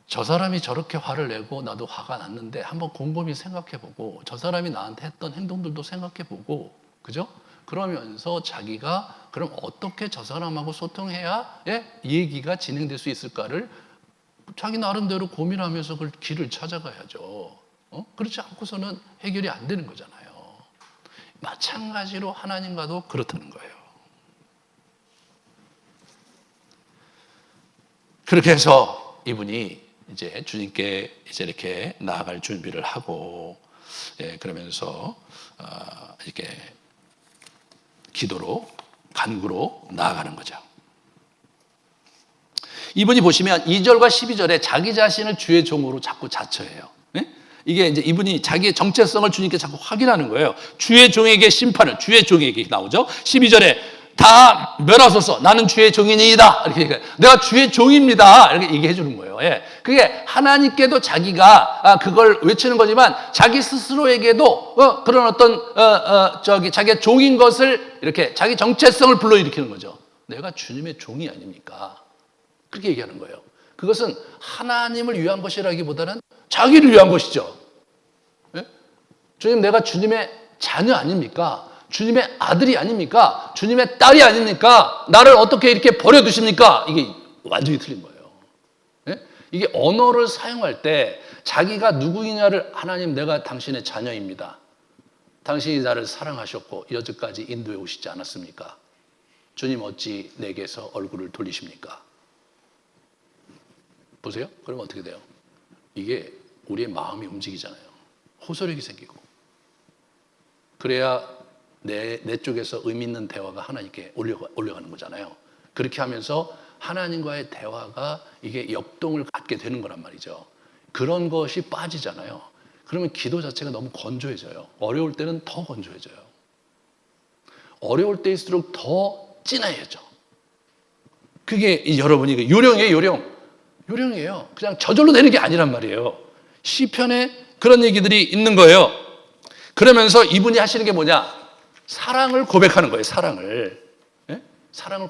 Speaker 1: 저 사람이 저렇게 화를 내고 나도 화가 났는데 한번 곰곰이 생각해보고 저 사람이 나한테 했던 행동들도 생각해보고, 그죠? 그러면서 자기가 그럼 어떻게 저 사람하고 소통해야 얘기가 진행될 수 있을까를 자기 나름대로 고민하면서 그 길을 찾아가야죠. 그렇지 않고서는 해결이 안 되는 거잖아요. 마찬가지로 하나님과도 그렇다는 거예요. 그렇게 해서 이분이 이제 주님께 이제 이렇게 나아갈 준비를 하고, 그러면서 이렇게 기도로 간구로 나아가는 거죠. 이분이 보시면 2절과 12절에 자기 자신을 주의 종으로 자꾸 자처해요. 이게 이제 이분이 자기의 정체성을 주님께 자꾸 확인하는 거예요. 주의 종에게 심판을, 주의 종에게 나오죠. 12절에 다 멸하소서 나는 주의 종이니이다. 이렇게 얘기해요. 내가 주의 종입니다. 이렇게 얘기해 주는 거예요. 그게 하나님께도 자기가 그걸 외치는 거지만 자기 스스로에게도 그런 어떤 자기의 종인 것을 이렇게 자기 정체성을 불러일으키는 거죠. 내가 주님의 종이 아닙니까? 그렇게 얘기하는 거예요. 그것은 하나님을 위한 것이라기보다는 자기를 위한 것이죠. 주님, 내가 주님의 자녀 아닙니까? 주님의 아들이 아닙니까? 주님의 딸이 아닙니까? 나를 어떻게 이렇게 버려두십니까? 이게 완전히 틀린 거예요. 이게 언어를 사용할 때 자기가 누구이냐를, 하나님 내가 당신의 자녀입니다. 당신이 나를 사랑하셨고 여기까지 인도해 오시지 않았습니까? 주님 어찌 내게서 얼굴을 돌리십니까? 보세요. 그러면 어떻게 돼요? 이게 우리의 마음이 움직이잖아요. 호소력이 생기고. 그래야 내 쪽에서 의미 있는 대화가 하나님께 올려가는 거잖아요. 그렇게 하면서 하나님과의 대화가 이게 역동을 갖게 되는 거란 말이죠. 그런 것이 빠지잖아요. 그러면 기도 자체가 너무 건조해져요. 어려울 때는 더 건조해져요. 어려울 때일수록 더 진해져. 그게 여러분이 요령이에요, 요령이에요. 그냥 저절로 되는 게 아니란 말이에요. 시편에 그런 얘기들이 있는 거예요. 그러면서 이분이 하시는 게 뭐냐? 사랑을 고백하는 거예요. 사랑을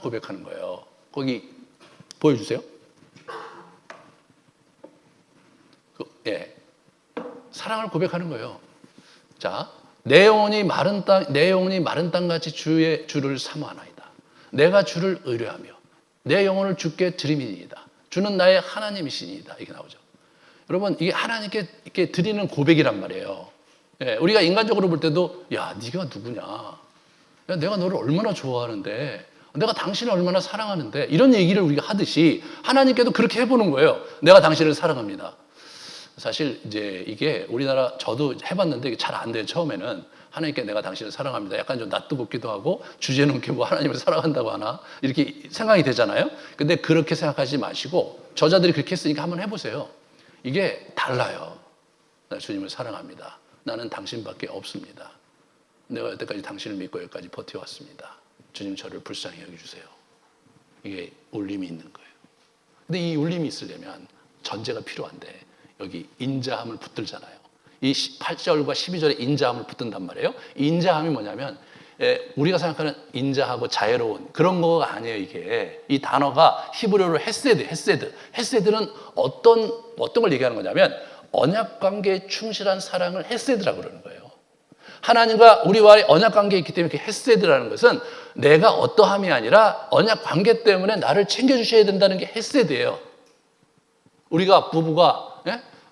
Speaker 1: 고백하는 거예요. 거기 보여주세요. 사랑을 고백하는 거예요. 자, 내 영혼이 마른 땅같이 주를 사모하나이다. 내가 주를 의뢰하며 내 영혼을 주께 드리미니이다. 주는 나의 하나님이시니이다. 이게 나오죠. 여러분, 이게 하나님께 이렇게 드리는 고백이란 말이에요. 우리가 인간적으로 볼 때도 야, 네가 누구냐? 야, 내가 너를 얼마나 좋아하는데, 내가 당신을 얼마나 사랑하는데, 이런 얘기를 우리가 하듯이 하나님께도 그렇게 해보는 거예요. 내가 당신을 사랑합니다. 사실 이제 이게 우리나라, 저도 해봤는데 잘 안 돼요. 처음에는 하나님께 내가 당신을 사랑합니다. 약간 좀 낯뜨겁기도 하고 주제는 이렇게 뭐 하나님을 사랑한다고 하나 이렇게 생각이 되잖아요. 근데 그렇게 생각하지 마시고 저자들이 그렇게 했으니까 한번 해보세요. 이게 달라요. 나 주님을 사랑합니다. 나는 당신밖에 없습니다. 내가 여태까지 당신을 믿고 여기까지 버텨왔습니다. 주님 저를 불쌍히 여겨주세요. 이게 울림이 있는 거예요. 근데 이 울림이 있으려면 전제가 필요한데 여기 인자함을 붙들잖아요. 이 8절과 12절에 인자함을 붙든단 말이에요. 이 인자함이 뭐냐면 우리가 생각하는 인자하고 자애로운 그런 거가 아니에요. 이게 이 단어가 히브리어로 헤세드는 어떤 걸 얘기하는 거냐면 언약 관계에 충실한 사랑을 헤세드라고 그러는 거예요. 하나님과 우리와의 언약 관계에 있기 때문에 헤세드라는 것은 내가 어떠함이 아니라 언약 관계 때문에 나를 챙겨주셔야 된다는 게 헤세드예요. 우리가 부부가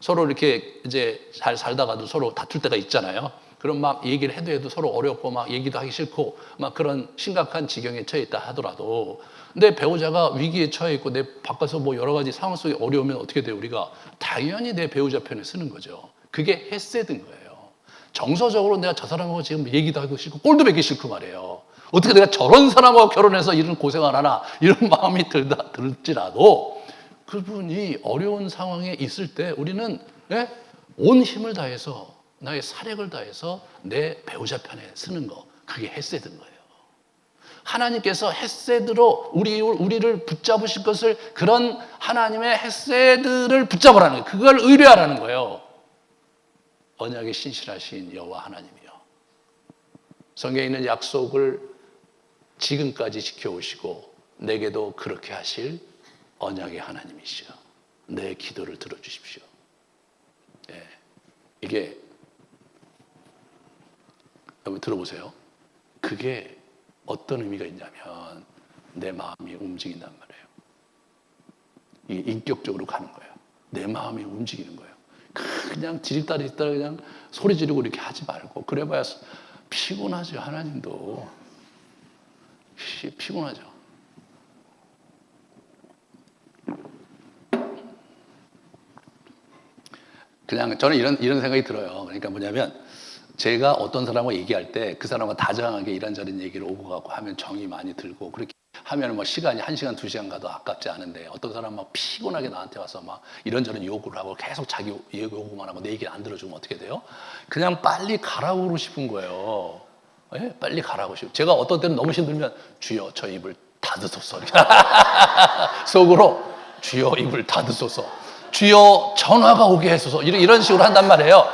Speaker 1: 서로 이렇게 이제 잘 살다가도 서로 다툴 때가 있잖아요. 그럼 막 얘기를 해도 서로 어렵고 막 얘기도 하기 싫고 막 그런 심각한 지경에 처해 있다 하더라도 내 배우자가 위기에 처해 있고 내 바꿔서 뭐 여러 가지 상황 속에 어려우면 어떻게 돼요? 우리가 당연히 내 배우자 편에 쓰는 거죠. 그게 헤세드인 거예요. 정서적으로 내가 저 사람하고 지금 얘기도 하고 싫고 꼴도 보기 싫고 말이에요. 어떻게 내가 저런 사람하고 결혼해서 이런 고생을 하나 이런 마음이 들지라도 그분이 어려운 상황에 있을 때 우리는 온 힘을 다해서 나의 사력을 다해서 내 배우자 편에 쓰는 거 그게 헤세드인 거예요. 하나님께서 헤세드로 우리를 붙잡으실 것을 그런 하나님의 헤세드를 붙잡으라는 거예요. 그걸 의뢰하라는 거예요. 언약에 신실하신 여호와 하나님이요. 성경에 있는 약속을 지금까지 지켜오시고 내게도 그렇게 하실 언약의 하나님이시여. 내 기도를 들어주십시오. 이게 여러분 들어보세요. 그게 어떤 의미가 있냐면 내 마음이 움직인단 말이에요. 이게 인격적으로 가는 거예요. 내 마음이 움직이는 거예요. 그냥 지릿다리 그냥 소리 지르고 이렇게 하지 말고 그래봐야 피곤하죠. 하나님도 피곤하죠. 그냥 저는 이런 생각이 들어요. 그러니까 뭐냐면 제가 어떤 사람과 얘기할 때 그 사람과 다정하게 이런저런 얘기를 오고 가고 하면 정이 많이 들고 그렇게 하면 뭐 시간이 1시간, 2시간 가도 아깝지 않은데 어떤 사람 막 피곤하게 나한테 와서 막 이런저런 요구를 하고 계속 자기 요구만 하고 내 얘기를 안 들어주면 어떻게 돼요? 그냥 빨리 가라고 그러고 싶은 거예요. 빨리 가라고 싶어요. 제가 어떤 때는 너무 힘들면 주여 저 입을 닫으소서. 속으로 주여 입을 닫으소서. 주여 전화가 오게 해소서. 이런 식으로 한단 말이에요.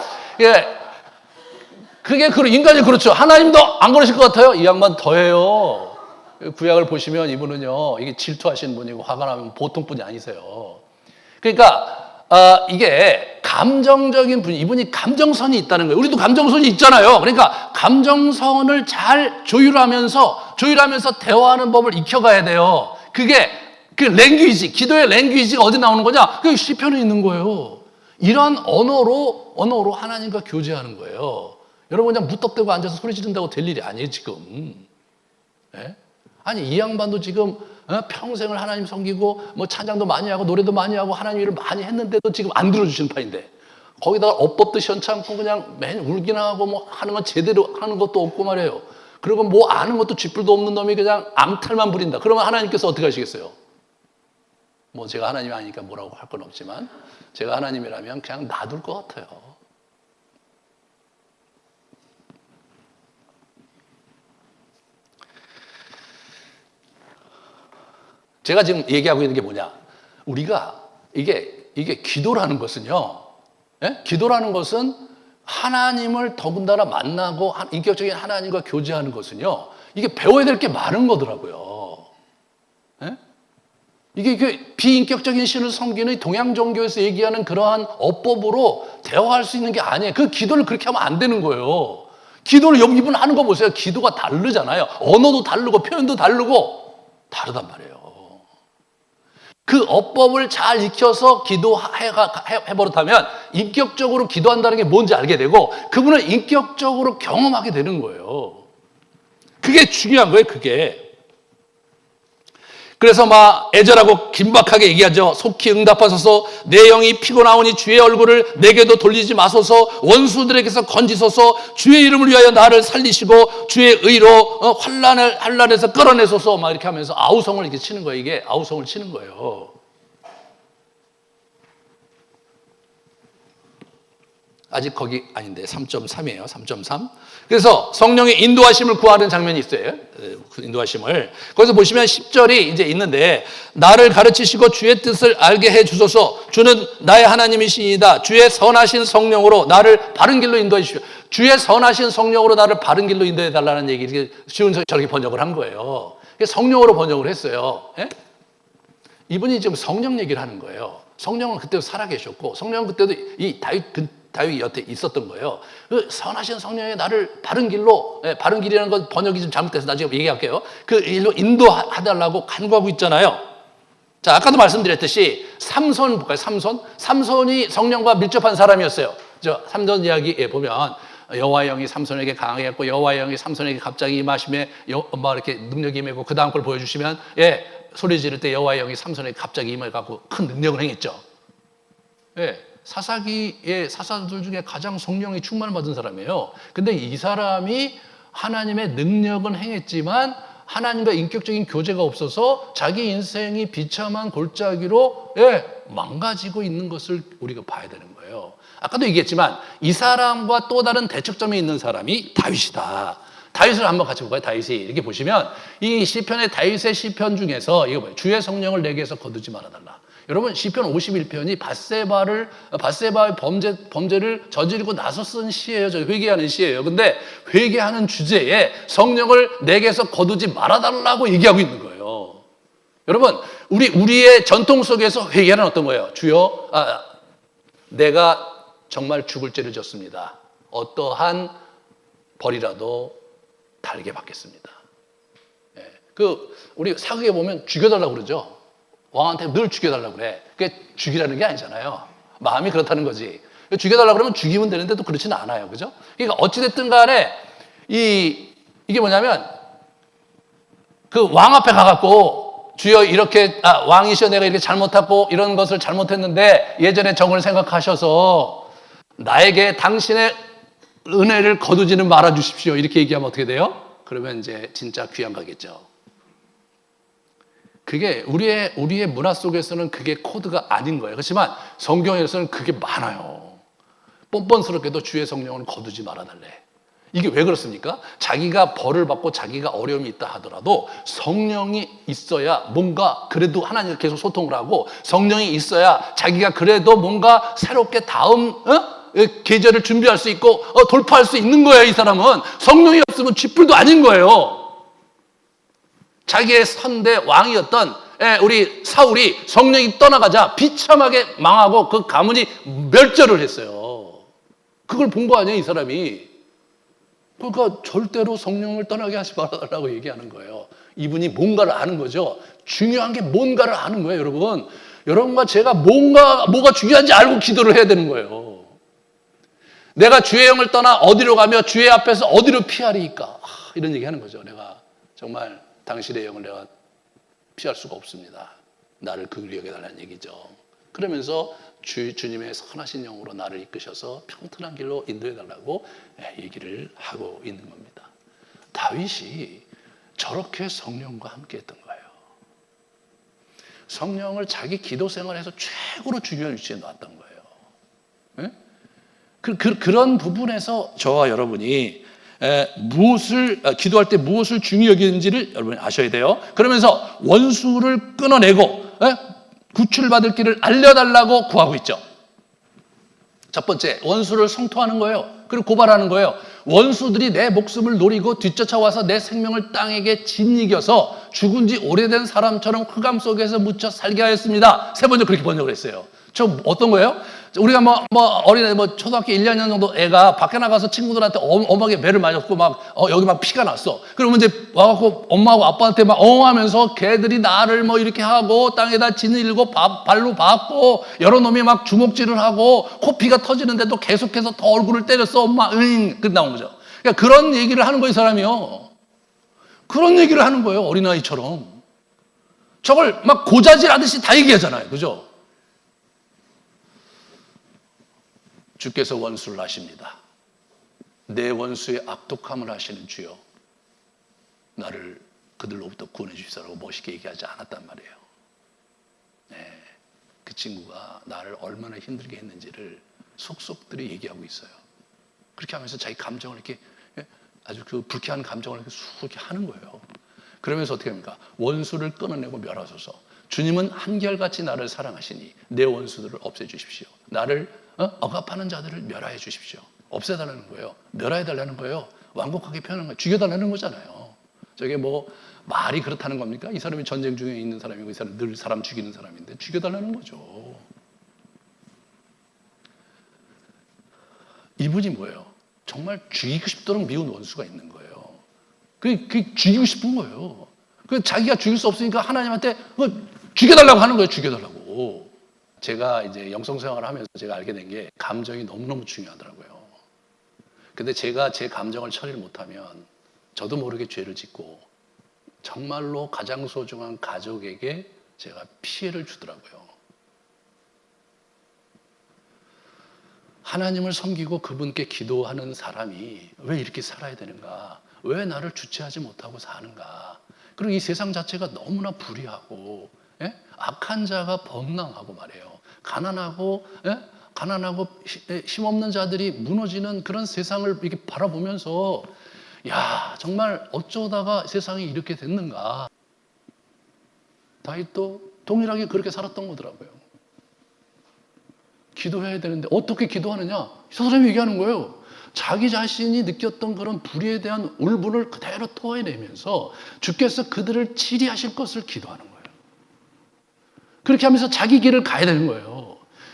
Speaker 1: 그게 인간이 그렇죠. 하나님도 안 그러실 것 같아요. 이 양반 더해요. 구약을 보시면 이분은요, 이게 질투하시는 분이고 화가 나면 보통 분이 아니세요. 그러니까 이게 감정적인 분, 이분이 감정선이 있다는 거예요. 우리도 감정선이 있잖아요. 그러니까 감정선을 잘 조율하면서 대화하는 법을 익혀가야 돼요. 그게 그 랭귀지, 기도의 랭귀지가 어디 나오는 거냐? 그 시편에 있는 거예요. 이런 언어로 하나님과 교제하는 거예요. 여러분 그냥 무턱대고 앉아서 소리 지른다고 될 일이 아니에요 지금. 아니 이 양반도 지금 평생을 하나님 섬기고 뭐 찬양도 많이 하고 노래도 많이 하고 하나님 일을 많이 했는데도 지금 안 들어주시는 판인데 거기다가 업법도 시원찮고 그냥 맨 울기나 하고 뭐 하는 건 제대로 하는 것도 없고 말이에요. 그리고 뭐 아는 것도 쥐뿔도 없는 놈이 그냥 암탈만 부린다. 그러면 하나님께서 어떻게 하시겠어요? 뭐 제가 하나님이 아니니까 뭐라고 할 건 없지만 제가 하나님이라면 그냥 놔둘 것 같아요. 제가 지금 얘기하고 있는 게 뭐냐? 우리가 이게 기도라는 것은요. 기도라는 것은 하나님을 더군다나 만나고 인격적인 하나님과 교제하는 것은요. 이게 배워야 될 게 많은 거더라고요. 이게 비인격적인 신을 섬기는 동양 종교에서 얘기하는 그러한 어법으로 대화할 수 있는 게 아니에요. 그 기도를 그렇게 하면 안 되는 거예요. 기도를 이분 하는 거 보세요. 기도가 다르잖아요. 언어도 다르고 표현도 다르고 다르단 말이에요. 그 어법을 잘 익혀서 기도해버릇하면 인격적으로 기도한다는 게 뭔지 알게 되고 그분을 인격적으로 경험하게 되는 거예요. 그게 중요한 거예요. 그게. 그래서 막 애절하고 긴박하게 얘기하죠. 속히 응답하소서. 내 영이 피곤하오니 주의 얼굴을 내게도 돌리지 마소서. 원수들에게서 건지소서. 주의 이름을 위하여 나를 살리시고 주의 의로 환난에서 끌어내소서. 막 이렇게 하면서 아우성을 이렇게 치는 거예요. 이게 아우성을 치는 거예요. 아직 거기 아닌데 3.3이에요. 3.3. 그래서 성령의 인도하심을 구하는 장면이 있어요. 그 인도하심을. 거기서 보시면 10절이 이제 있는데 나를 가르치시고 주의 뜻을 알게 해 주소서. 주는 나의 하나님이시니이다. 주의 선하신 성령으로 나를 바른 길로 인도해 주시오. 주의 선하신 성령으로 나를 바른 길로 인도해 달라는 얘기 이렇게 쉬운 저렇게 번역을 한 거예요. 성령으로 번역을 했어요. 예? 이분이 지금 성령 얘기를 하는 거예요. 성령은 그때도 살아계셨고 성령은 그때도 이 다윗 곁에 있었던 거예요. 그 선하신 성령이 나를 바른 길로, 바른 길이라는 건 번역이 좀 잘못돼서 나중에 얘기할게요. 그 일로 인도해달라고 간구하고 있잖아요. 자, 아까도 말씀드렸듯이 삼손 볼까요? 삼손이 성령과 밀접한 사람이었어요. 삼손 이야기에 보면 여호와의 영이 삼손에게 강하게 했고 여호와의 영이 삼손에게 갑자기 임하심에 이렇게 능력이 임하고 그 다음 걸 보여주시면 소리 지를 때 여호와의 영이 삼손에게 갑자기 임해갖고 큰 능력을 행했죠. 사사기의 사사들 중에 가장 성령이 충만을 받은 사람이에요. 근데 이 사람이 하나님의 능력은 행했지만 하나님과 인격적인 교제가 없어서 자기 인생이 비참한 골짜기로 망가지고 있는 것을 우리가 봐야 되는 거예요. 아까도 얘기했지만 이 사람과 또 다른 대척점에 있는 사람이 다윗이다. 다윗을 한번 같이 볼까요? 다윗이 이렇게 보시면 이 시편의 다윗의 시편 중에서 이거 뭐예요? 주의 성령을 내게서 거두지 말아달라. 여러분 시편 51편이 밧세바의 범죄를 저지르고 나서 쓴 시예요. 회개하는 시예요. 근데 회개하는 주제에 성령을 내게서 거두지 말아달라고 얘기하고 있는 거예요. 여러분 우리의 전통 속에서 회개는 어떤 거예요? 주여 내가 정말 죽을 죄를 졌습니다. 어떠한 벌이라도 달게 받겠습니다. 우리 사극에 보면 죽여달라고 그러죠. 왕한테 늘 죽여달라고 그래. 그게 죽이라는 게 아니잖아요. 마음이 그렇다는 거지. 죽여달라고 그러면 죽이면 되는데 또 그렇지는 않아요. 그죠? 그러니까 어찌됐든 간에 이게 뭐냐면 그 왕 앞에 가갖고 주여 이렇게 왕이시여 내가 이렇게 잘못하고 이런 것을 잘못했는데 예전에 정을 생각하셔서 나에게 당신의 은혜를 거두지는 말아 주십시오. 이렇게 얘기하면 어떻게 돼요? 그러면 이제 진짜 귀한 거겠죠. 그게 우리의 문화 속에서는 그게 코드가 아닌 거예요. 그렇지만 성경에서는 그게 많아요. 뻔뻔스럽게도 주의 성령을 거두지 말아달래. 이게 왜 그렇습니까? 자기가 벌을 받고 자기가 어려움이 있다 하더라도 성령이 있어야 뭔가 그래도 하나님과 계속 소통을 하고 성령이 있어야 자기가 그래도 뭔가 새롭게 다음 계절을 준비할 수 있고 돌파할 수 있는 거예요. 이 사람은 성령이 없으면 쥐뿔도 아닌 거예요. 자기의 선대 왕이었던 우리 사울이 성령이 떠나가자 비참하게 망하고 그 가문이 멸절을 했어요. 그걸 본 거 아니에요, 이 사람이. 그러니까 절대로 성령을 떠나게 하지 말아달라고 얘기하는 거예요. 이분이 뭔가를 아는 거죠. 중요한 게 뭔가를 아는 거예요, 여러분. 여러분과 제가 뭐가 중요한지 알고 기도를 해야 되는 거예요. 내가 주의 영을 떠나 어디로 가며 주의 앞에서 어디로 피하리까? 이런 얘기 하는 거죠. 내가 정말 당신의 영을 내가 피할 수가 없습니다. 나를 그리하게 해달라는 얘기죠. 그러면서 주님의 선하신 영으로 나를 이끄셔서 평탄한 길로 인도해달라고 얘기를 하고 있는 겁니다. 다윗이 저렇게 성령과 함께 했던 거예요. 성령을 자기 기도 생활에서 최고로 중요한 위치에 놨던 거예요. 그런 부분에서 저와 여러분이 기도할 때 무엇을 중요히 여기는지를 여러분이 아셔야 돼요. 그러면서 원수를 끊어내고 구출받을 길을 알려달라고 구하고 있죠. 첫 번째, 원수를 성토하는 거예요. 그리고 고발하는 거예요. 원수들이 내 목숨을 노리고 뒤쫓아와서 내 생명을 땅에게 짓이겨서 죽은 지 오래된 사람처럼 흑암 속에서 묻혀 살게 하였습니다. 세 번째 그렇게 번역을 했어요. 저 어떤 거예요? 우리가 어린애 초등학교 1, 2학년 정도 애가 밖에 나가서 친구들한테 엄하게 매를 맞았고 여기 피가 났어. 그러면 이제 와갖고 엄마하고 아빠한테 엉하면서 걔들이 나를 이렇게 하고 땅에다 짓일고 발로 밟고 여러 놈이 주먹질을 하고 코피가 터지는데도 계속해서 더 얼굴을 때렸어. 엄마 그 나온 거죠. 그러니까 그런 얘기를 하는 거예요, 이 사람이요. 그런 얘기를 하는 거예요, 어린아이처럼. 저걸 막 고자질하듯이 다 얘기하잖아요. 그죠? 주께서 원수를 아십니다. 내 원수의 악독함을 아시는 주여, 나를 그들로부터 구원해 주시라고 멋있게 얘기하지 않았단 말이에요. 네, 그 친구가 나를 얼마나 힘들게 했는지를 속속들이 얘기하고 있어요. 그렇게 하면서 자기 감정을 이렇게 아주 그 불쾌한 감정을 이렇게 쑥 이렇게 하는 거예요. 그러면서 어떻게 합니까? 원수를 끊어내고 멸하소서. 주님은 한결같이 나를 사랑하시니 내 원수들을 없애주십시오. 나를 억압하는 자들을 멸하해 주십시오. 없애달라는 거예요. 멸하해달라는 거예요. 완곡하게 표현한 거예요. 죽여달라는 거잖아요. 저게 뭐 말이 그렇다는 겁니까? 이 사람이 전쟁 중에 있는 사람이고 이 사람이 늘 사람 죽이는 사람인데 죽여달라는 거죠. 이분이 뭐예요? 정말 죽이고 싶도록 미운 원수가 있는 거예요. 그게 죽이고 싶은 거예요. 자기가 죽일 수 없으니까 하나님한테 죽여달라고 하는 거예요. 죽여달라고. 제가 이제 영성생활을 하면서 제가 알게 된 게 감정이 너무너무 중요하더라고요. 근데 제가 제 감정을 처리를 못하면 저도 모르게 죄를 짓고 정말로 가장 소중한 가족에게 제가 피해를 주더라고요. 하나님을 섬기고 그분께 기도하는 사람이 왜 이렇게 살아야 되는가? 왜 나를 주체하지 못하고 사는가? 그리고 이 세상 자체가 너무나 불의하고 악한 자가 범랑하고 말이에요. 가난하고 힘없는 자들이 무너지는 그런 세상을 이렇게 바라보면서 야, 정말 어쩌다가 세상이 이렇게 됐는가? 다윗도 동일하게 그렇게 살았던 거더라고요. 기도해야 되는데 어떻게 기도하느냐? 저 사람이 얘기하는 거예요. 자기 자신이 느꼈던 그런 불의에 대한 울분을 그대로 토해내면서 주께서 그들을 치리하실 것을 기도하는 거예요. 그렇게 하면서 자기 길을 가야 되는 거예요.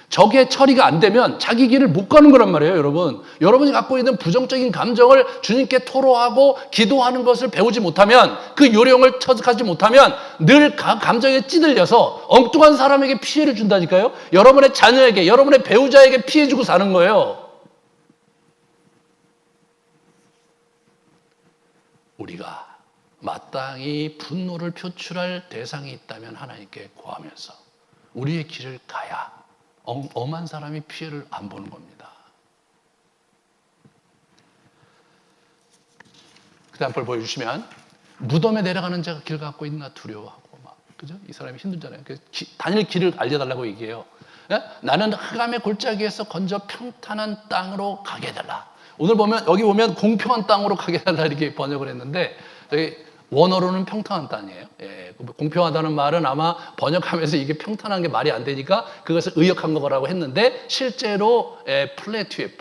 Speaker 1: 저게 처리가 안 되면 자기 길을 못 가는 거란 말이에요, 여러분. 여러분이 갖고 있는 부정적인 감정을 주님께 토로하고 기도하는 것을 배우지 못하면, 그 요령을 터득하지 못하면 늘 감정에 찌들려서 엉뚱한 사람에게 피해를 준다니까요. 여러분의 자녀에게, 여러분의 배우자에게 피해 주고 사는 거예요. 우리가 마땅히 분노를 표출할 대상이 있다면 하나님께 구하면서 우리의 길을 가야 엄한 사람이 피해를 안 보는 겁니다. 그 다음 걸 보여주시면 무덤에 내려가는 자가 길 갖고 있나 두려워하고 막 그죠? 이 사람이 힘들잖아요. 다닐 길을 알려달라고 얘기해요. 나는 흑암의 골짜기에서 건져 평탄한 땅으로 가게 해달라. 오늘 보면 여기 보면 공평한 땅으로 가게 해달라 이렇게 번역을 했는데 여기 원어로는 평탄한 땅이에요. 예, 공평하다는 말은 아마 번역하면서 이게 평탄한 게 말이 안 되니까 그것을 의역한 거라고 했는데 실제로 플래튜,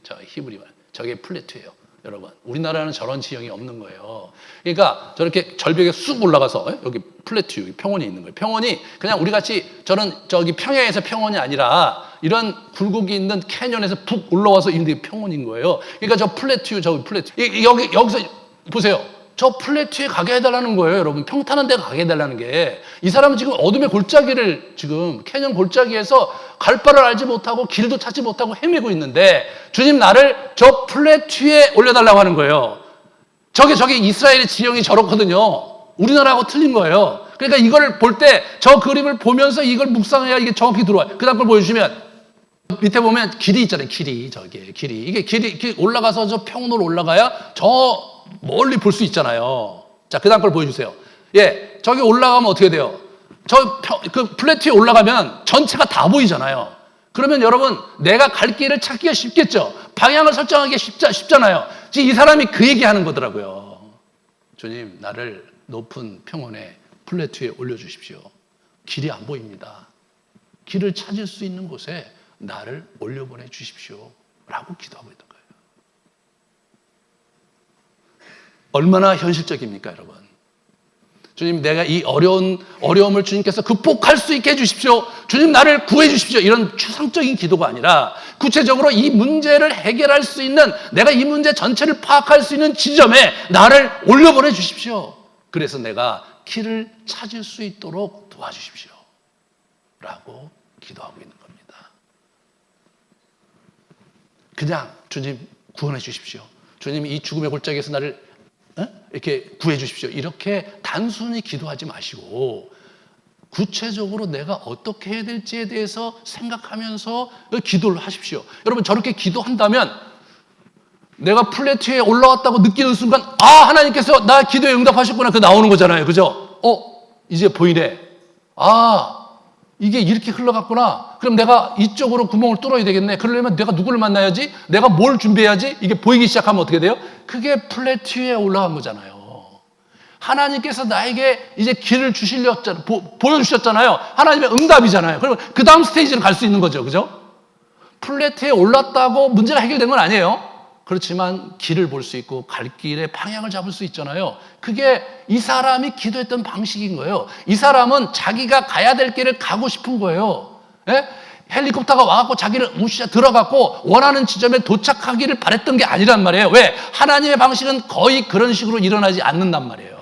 Speaker 1: 저 히브리 말, 저게 플래튜예요. 여러분, 우리나라는 저런 지형이 없는 거예요. 그러니까 저렇게 절벽에 쑥 올라가서 여기 플래튜, 평원이 있는 거예요. 평원이 그냥 우리 같이 저기 평야에서 평원이 아니라 이런 굴곡이 있는 캐년에서 푹 올라와서 있는 게 평원인 거예요. 그러니까 저 플래튜, 여기서 보세요. 저 플래튜에 가게 해달라는 거예요, 여러분. 평탄한 데 가게 해달라는 게. 이 사람은 지금 어둠의 골짜기를 지금 캐년 골짜기에서 갈 바를 알지 못하고 길도 찾지 못하고 헤매고 있는데 주님 나를 저 플래튜에 올려달라고 하는 거예요. 저게 이스라엘의 지형이 저렇거든요. 우리나라하고 틀린 거예요. 그러니까 이걸 볼 때 저 그림을 보면서 이걸 묵상해야 이게 정확히 들어와요. 그 다음 걸 보여주시면 밑에 보면 길이 있잖아요. 길이. 이게 길이 올라가서 저 평원으로 올라가야 저 멀리 볼 수 있잖아요. 자, 그 다음 걸 보여주세요. 예, 저기 올라가면 어떻게 돼요? 그 플래튜에 올라가면 전체가 다 보이잖아요. 그러면 여러분, 내가 갈 길을 찾기가 쉽겠죠? 방향을 설정하기가 쉽잖아요. 지금 이 사람이 그 얘기 하는 거더라고요. 주님, 나를 높은 평원에 플래튜에 올려주십시오. 길이 안 보입니다. 길을 찾을 수 있는 곳에 나를 올려보내 주십시오. 라고 기도하고 있던 거예요. 얼마나 현실적입니까, 여러분? 주님, 내가 이 어려움을 주님께서 극복할 수 있게 해주십시오. 주님, 나를 구해 주십시오. 이런 추상적인 기도가 아니라 구체적으로 이 문제를 해결할 수 있는, 내가 이 문제 전체를 파악할 수 있는 지점에 나를 올려보내 주십시오. 그래서 내가 길을 찾을 수 있도록 도와주십시오. 라고 기도하고 있는 겁니다. 그냥 주님 구원해 주십시오. 주님 이 죽음의 골짜기에서 나를 이렇게 구해 주십시오. 이렇게 단순히 기도하지 마시고 구체적으로 내가 어떻게 해야 될지에 대해서 생각하면서 기도를 하십시오. 여러분, 저렇게 기도한다면 내가 플래트에 올라왔다고 느끼는 순간, 아, 하나님께서 나 기도에 응답하셨구나, 그 나오는 거잖아요. 그죠? 이제 보이네. 아, 이게 이렇게 흘러갔구나. 그럼 내가 이쪽으로 구멍을 뚫어야 되겠네. 그러려면 내가 누구를 만나야지? 내가 뭘 준비해야지? 이게 보이기 시작하면 어떻게 돼요? 그게 플래트에 올라간 거잖아요. 하나님께서 나에게 이제 길을 주시려잖아요. 보여주셨잖아요. 하나님의 응답이잖아요. 그러면 그 다음 스테이지로 갈 수 있는 거죠. 그죠? 플래트에 올랐다고 문제가 해결된 건 아니에요. 그렇지만 길을 볼 수 있고 갈 길의 방향을 잡을 수 있잖아요. 그게 이 사람이 기도했던 방식인 거예요. 이 사람은 자기가 가야 될 길을 가고 싶은 거예요. 예? 헬리콥터가 와갖고 자기를 우시자 들어갔고 원하는 지점에 도착하기를 바랬던 게 아니란 말이에요. 왜? 하나님의 방식은 거의 그런 식으로 일어나지 않는단 말이에요.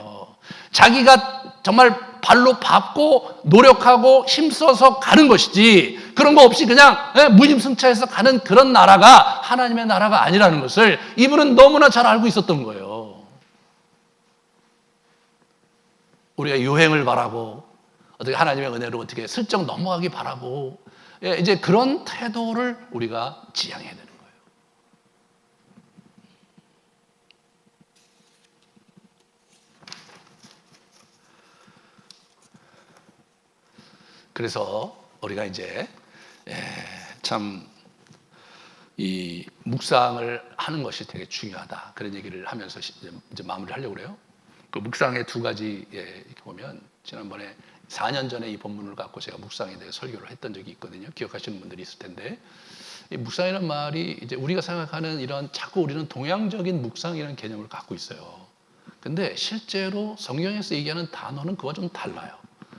Speaker 1: 자기가 정말 발로 밟고 노력하고 힘써서 가는 것이지, 그런 거 없이 그냥 무임승차해서 가는 그런 나라가 하나님의 나라가 아니라는 것을 이분은 너무나 잘 알고 있었던 거예요. 우리가 유행을 바라고 어떻게 하나님의 은혜로 어떻게 슬쩍 넘어가기 바라고, 이제 그런 태도를 우리가 지향해야 되는 거예요. 그래서 우리가 이제 참 이 묵상을 하는 것이 되게 중요하다, 그런 얘기를 하면서 이제 마무리를 하려고 그래요. 그 묵상의 두 가지, 이렇게 보면 지난번에 4년 전에 이 본문을 갖고 제가 묵상에 대해 설교를 했던 적이 있거든요. 기억하시는 분들이 있을 텐데, 이 묵상이라는 말이 이제 우리가 생각하는 이런, 자꾸 우리는 동양적인 묵상이라는 개념을 갖고 있어요. 근데 실제로 성경에서 얘기하는 단어는 그와 좀 달라요.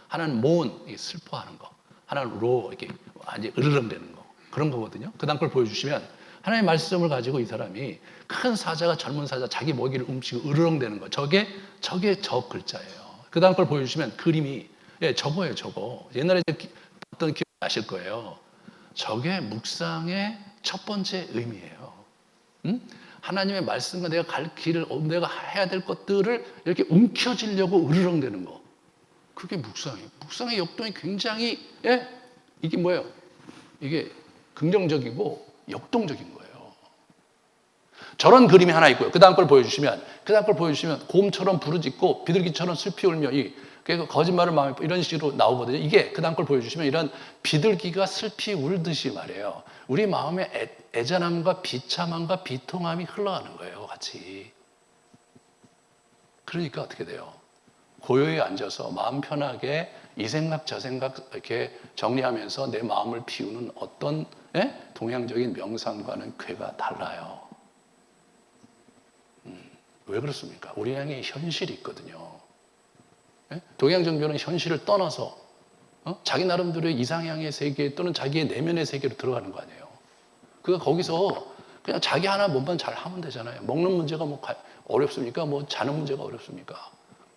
Speaker 1: 하나는 모은, 슬퍼하는 거. 하나는 로, 이렇게 완전히 으르렁대는 거. 그런 거거든요. 그 다음 걸 보여주시면 하나님의 말씀을 가지고 이 사람이, 큰 사자가 젊은 사자 자기 먹이를 훔치고 으르렁대는 거. 저게 저 글자예요. 그 다음 걸 보여주시면 그림이, 저거예요, 저거. 옛날에 봤던 기억 나실 거예요. 저게 묵상의 첫 번째 의미예요. 하나님의 말씀과 내가 갈 길을, 내가 해야 될 것들을 이렇게 움켜쥐려고 으르렁대는 거. 그게 묵상이에요. 묵상의 역동이 굉장히, 이게 뭐예요? 이게 긍정적이고 역동적인 거예요. 저런 그림이 하나 있고요. 그 다음 걸 보여주시면 곰처럼 부르짖고 비둘기처럼 슬피 울며, 그러니까 거짓말을 마음에 이런 식으로 나오거든요. 이게 그 다음 걸 보여주시면 이런 비둘기가 슬피 울듯이 말이에요. 우리 마음에 애잔함과 비참함과 비통함이 흘러가는 거예요, 같이. 그러니까 어떻게 돼요? 고요히 앉아서 마음 편하게 이 생각 저 생각 이렇게 정리하면서 내 마음을 비우는 어떤 동양적인 명상과는 궤가 달라요. 왜 그렇습니까? 우리 향에 현실이 있거든요. 동양 종교는 현실을 떠나서 자기 나름대로의 이상향의 세계 또는 자기의 내면의 세계로 들어가는 거 아니에요. 그가 거기서 그냥 자기 하나 몸만 잘 하면 되잖아요. 먹는 문제가 뭐 어렵습니까? 뭐 자는 문제가 어렵습니까?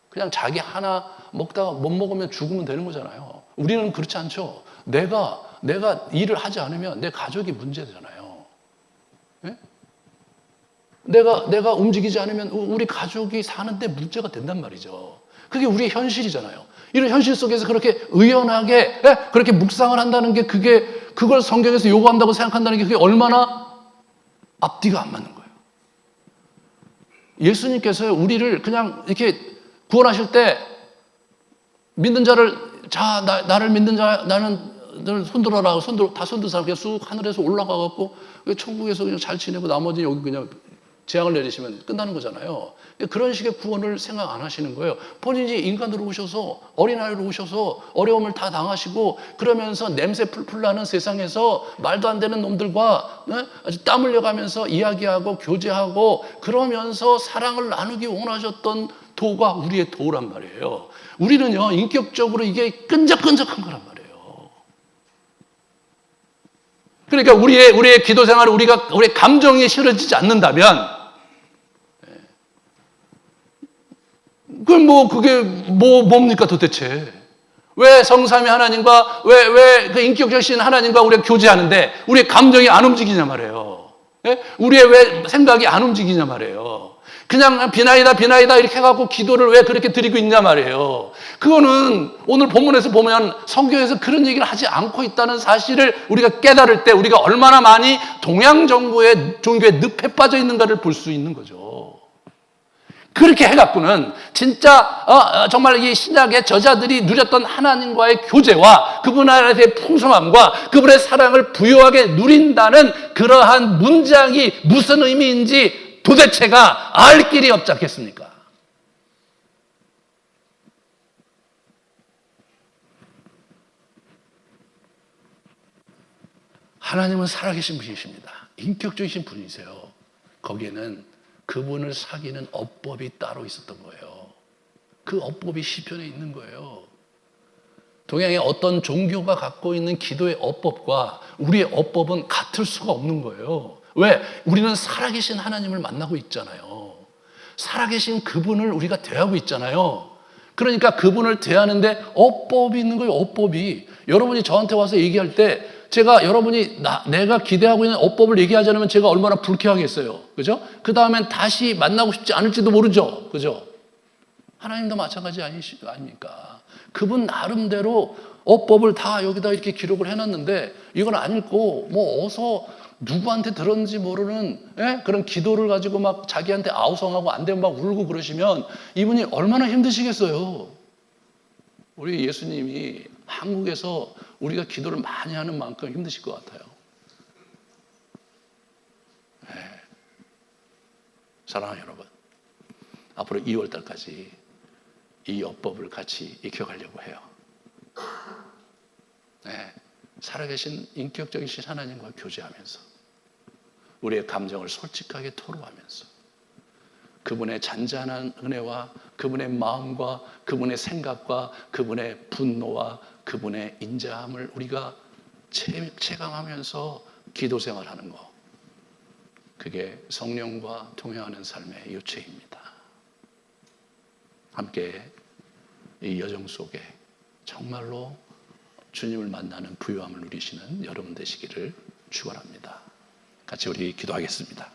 Speaker 1: 그냥 자기 하나 먹다가 못 먹으면 죽으면 되는 거잖아요. 우리는 그렇지 않죠. 내가 일을 하지 않으면 내 가족이 문제잖아요. 내가 움직이지 않으면 우리 가족이 사는데 문제가 된단 말이죠. 그게 우리의 현실이잖아요. 이런 현실 속에서 그렇게 의연하게 그렇게 묵상을 한다는 게, 그걸 성경에서 요구한다고 생각한다는 게 그게 얼마나 앞뒤가 안 맞는 거예요. 예수님께서 우리를 그냥 이렇게 구원하실 때 믿는 자를, 나를 믿는 자, 나는 손들어라. 다 손든 사람 그냥 쑥 하늘에서 올라가갖고 천국에서 그냥 잘 지내고 나머지 여기 그냥 재앙을 내리시면 끝나는 거잖아요. 그런 식의 구원을 생각 안 하시는 거예요. 본인이 인간으로 오셔서, 어린아이로 오셔서 어려움을 다 당하시고, 그러면서 냄새 풀풀 나는 세상에서 말도 안 되는 놈들과 아주 땀 흘려가면서 이야기하고 교제하고 그러면서 사랑을 나누기 원하셨던 도가 우리의 도란 말이에요. 우리는요, 인격적으로 이게 끈적끈적한 거란 말이에요. 그러니까 우리의 기도 생활을 우리의 감정이 실어지지 않는다면, 그게 뭡니까 도대체? 왜 성삼위 하나님과, 왜 그 인격적이신 하나님과 우리가 교제하는데 우리의 감정이 안 움직이냐 말이에요. 우리의 왜 생각이 안 움직이냐 말이에요. 그냥 비나이다 비나이다 이렇게 해갖고 기도를 왜 그렇게 드리고 있냐 말이에요. 그거는 오늘 본문에서 보면 성경에서 그런 얘기를 하지 않고 있다는 사실을 우리가 깨달을 때 우리가 얼마나 많이 동양 정부의 종교의 늪에 빠져 있는가를 볼 수 있는 거죠. 그렇게 해갖고는 진짜 정말 이 신약의 저자들이 누렸던 하나님과의 교제와 그분 안에서의 풍성함과 그분의 사랑을 부유하게 누린다는 그러한 문장이 무슨 의미인지 도대체가 알 길이 없지 않겠습니까? 하나님은 살아계신 분이십니다. 인격적이신 분이세요. 거기에는 그분을 사귀는 어법이 따로 있었던 거예요. 그 어법이 시편에 있는 거예요. 동양의 어떤 종교가 갖고 있는 기도의 어법과 우리의 어법은 같을 수가 없는 거예요. 왜? 우리는 살아계신 하나님을 만나고 있잖아요. 살아계신 그분을 우리가 대하고 있잖아요. 그러니까 그분을 대하는데 어법이 있는 거예요. 어법이. 여러분이 저한테 와서 얘기할 때 제가 여러분이 내가 기대하고 있는 어법을 얘기하지 않으면 제가 얼마나 불쾌하겠어요. 그죠? 그 다음엔 다시 만나고 싶지 않을지도 모르죠. 그죠? 하나님도 마찬가지 아닙니까? 그분 나름대로 어법을 다 여기다 이렇게 기록을 해놨는데 이건 안 읽고 뭐 어서 누구한테 들었는지 모르는 그런 기도를 가지고 막 자기한테 아우성하고 안 되면 막 울고 그러시면 이분이 얼마나 힘드시겠어요. 우리 예수님이 한국에서 우리가 기도를 많이 하는 만큼 힘드실 것 같아요. 네. 사랑하는 여러분, 앞으로 2월 달까지 이 어법을 같이 익혀가려고 해요. 네. 살아계신 인격적이신 하나님과 교제하면서 우리의 감정을 솔직하게 토로하면서 그분의 잔잔한 은혜와 그분의 마음과 그분의 생각과 그분의 분노와 그분의 인자함을 우리가 체감하면서 기도 생활하는 것, 그게 성령과 동행하는 삶의 요체입니다. 함께 이 여정 속에 정말로 주님을 만나는 부유함을 누리시는 여러분 되시기를 축원합니다. 같이 우리 기도하겠습니다.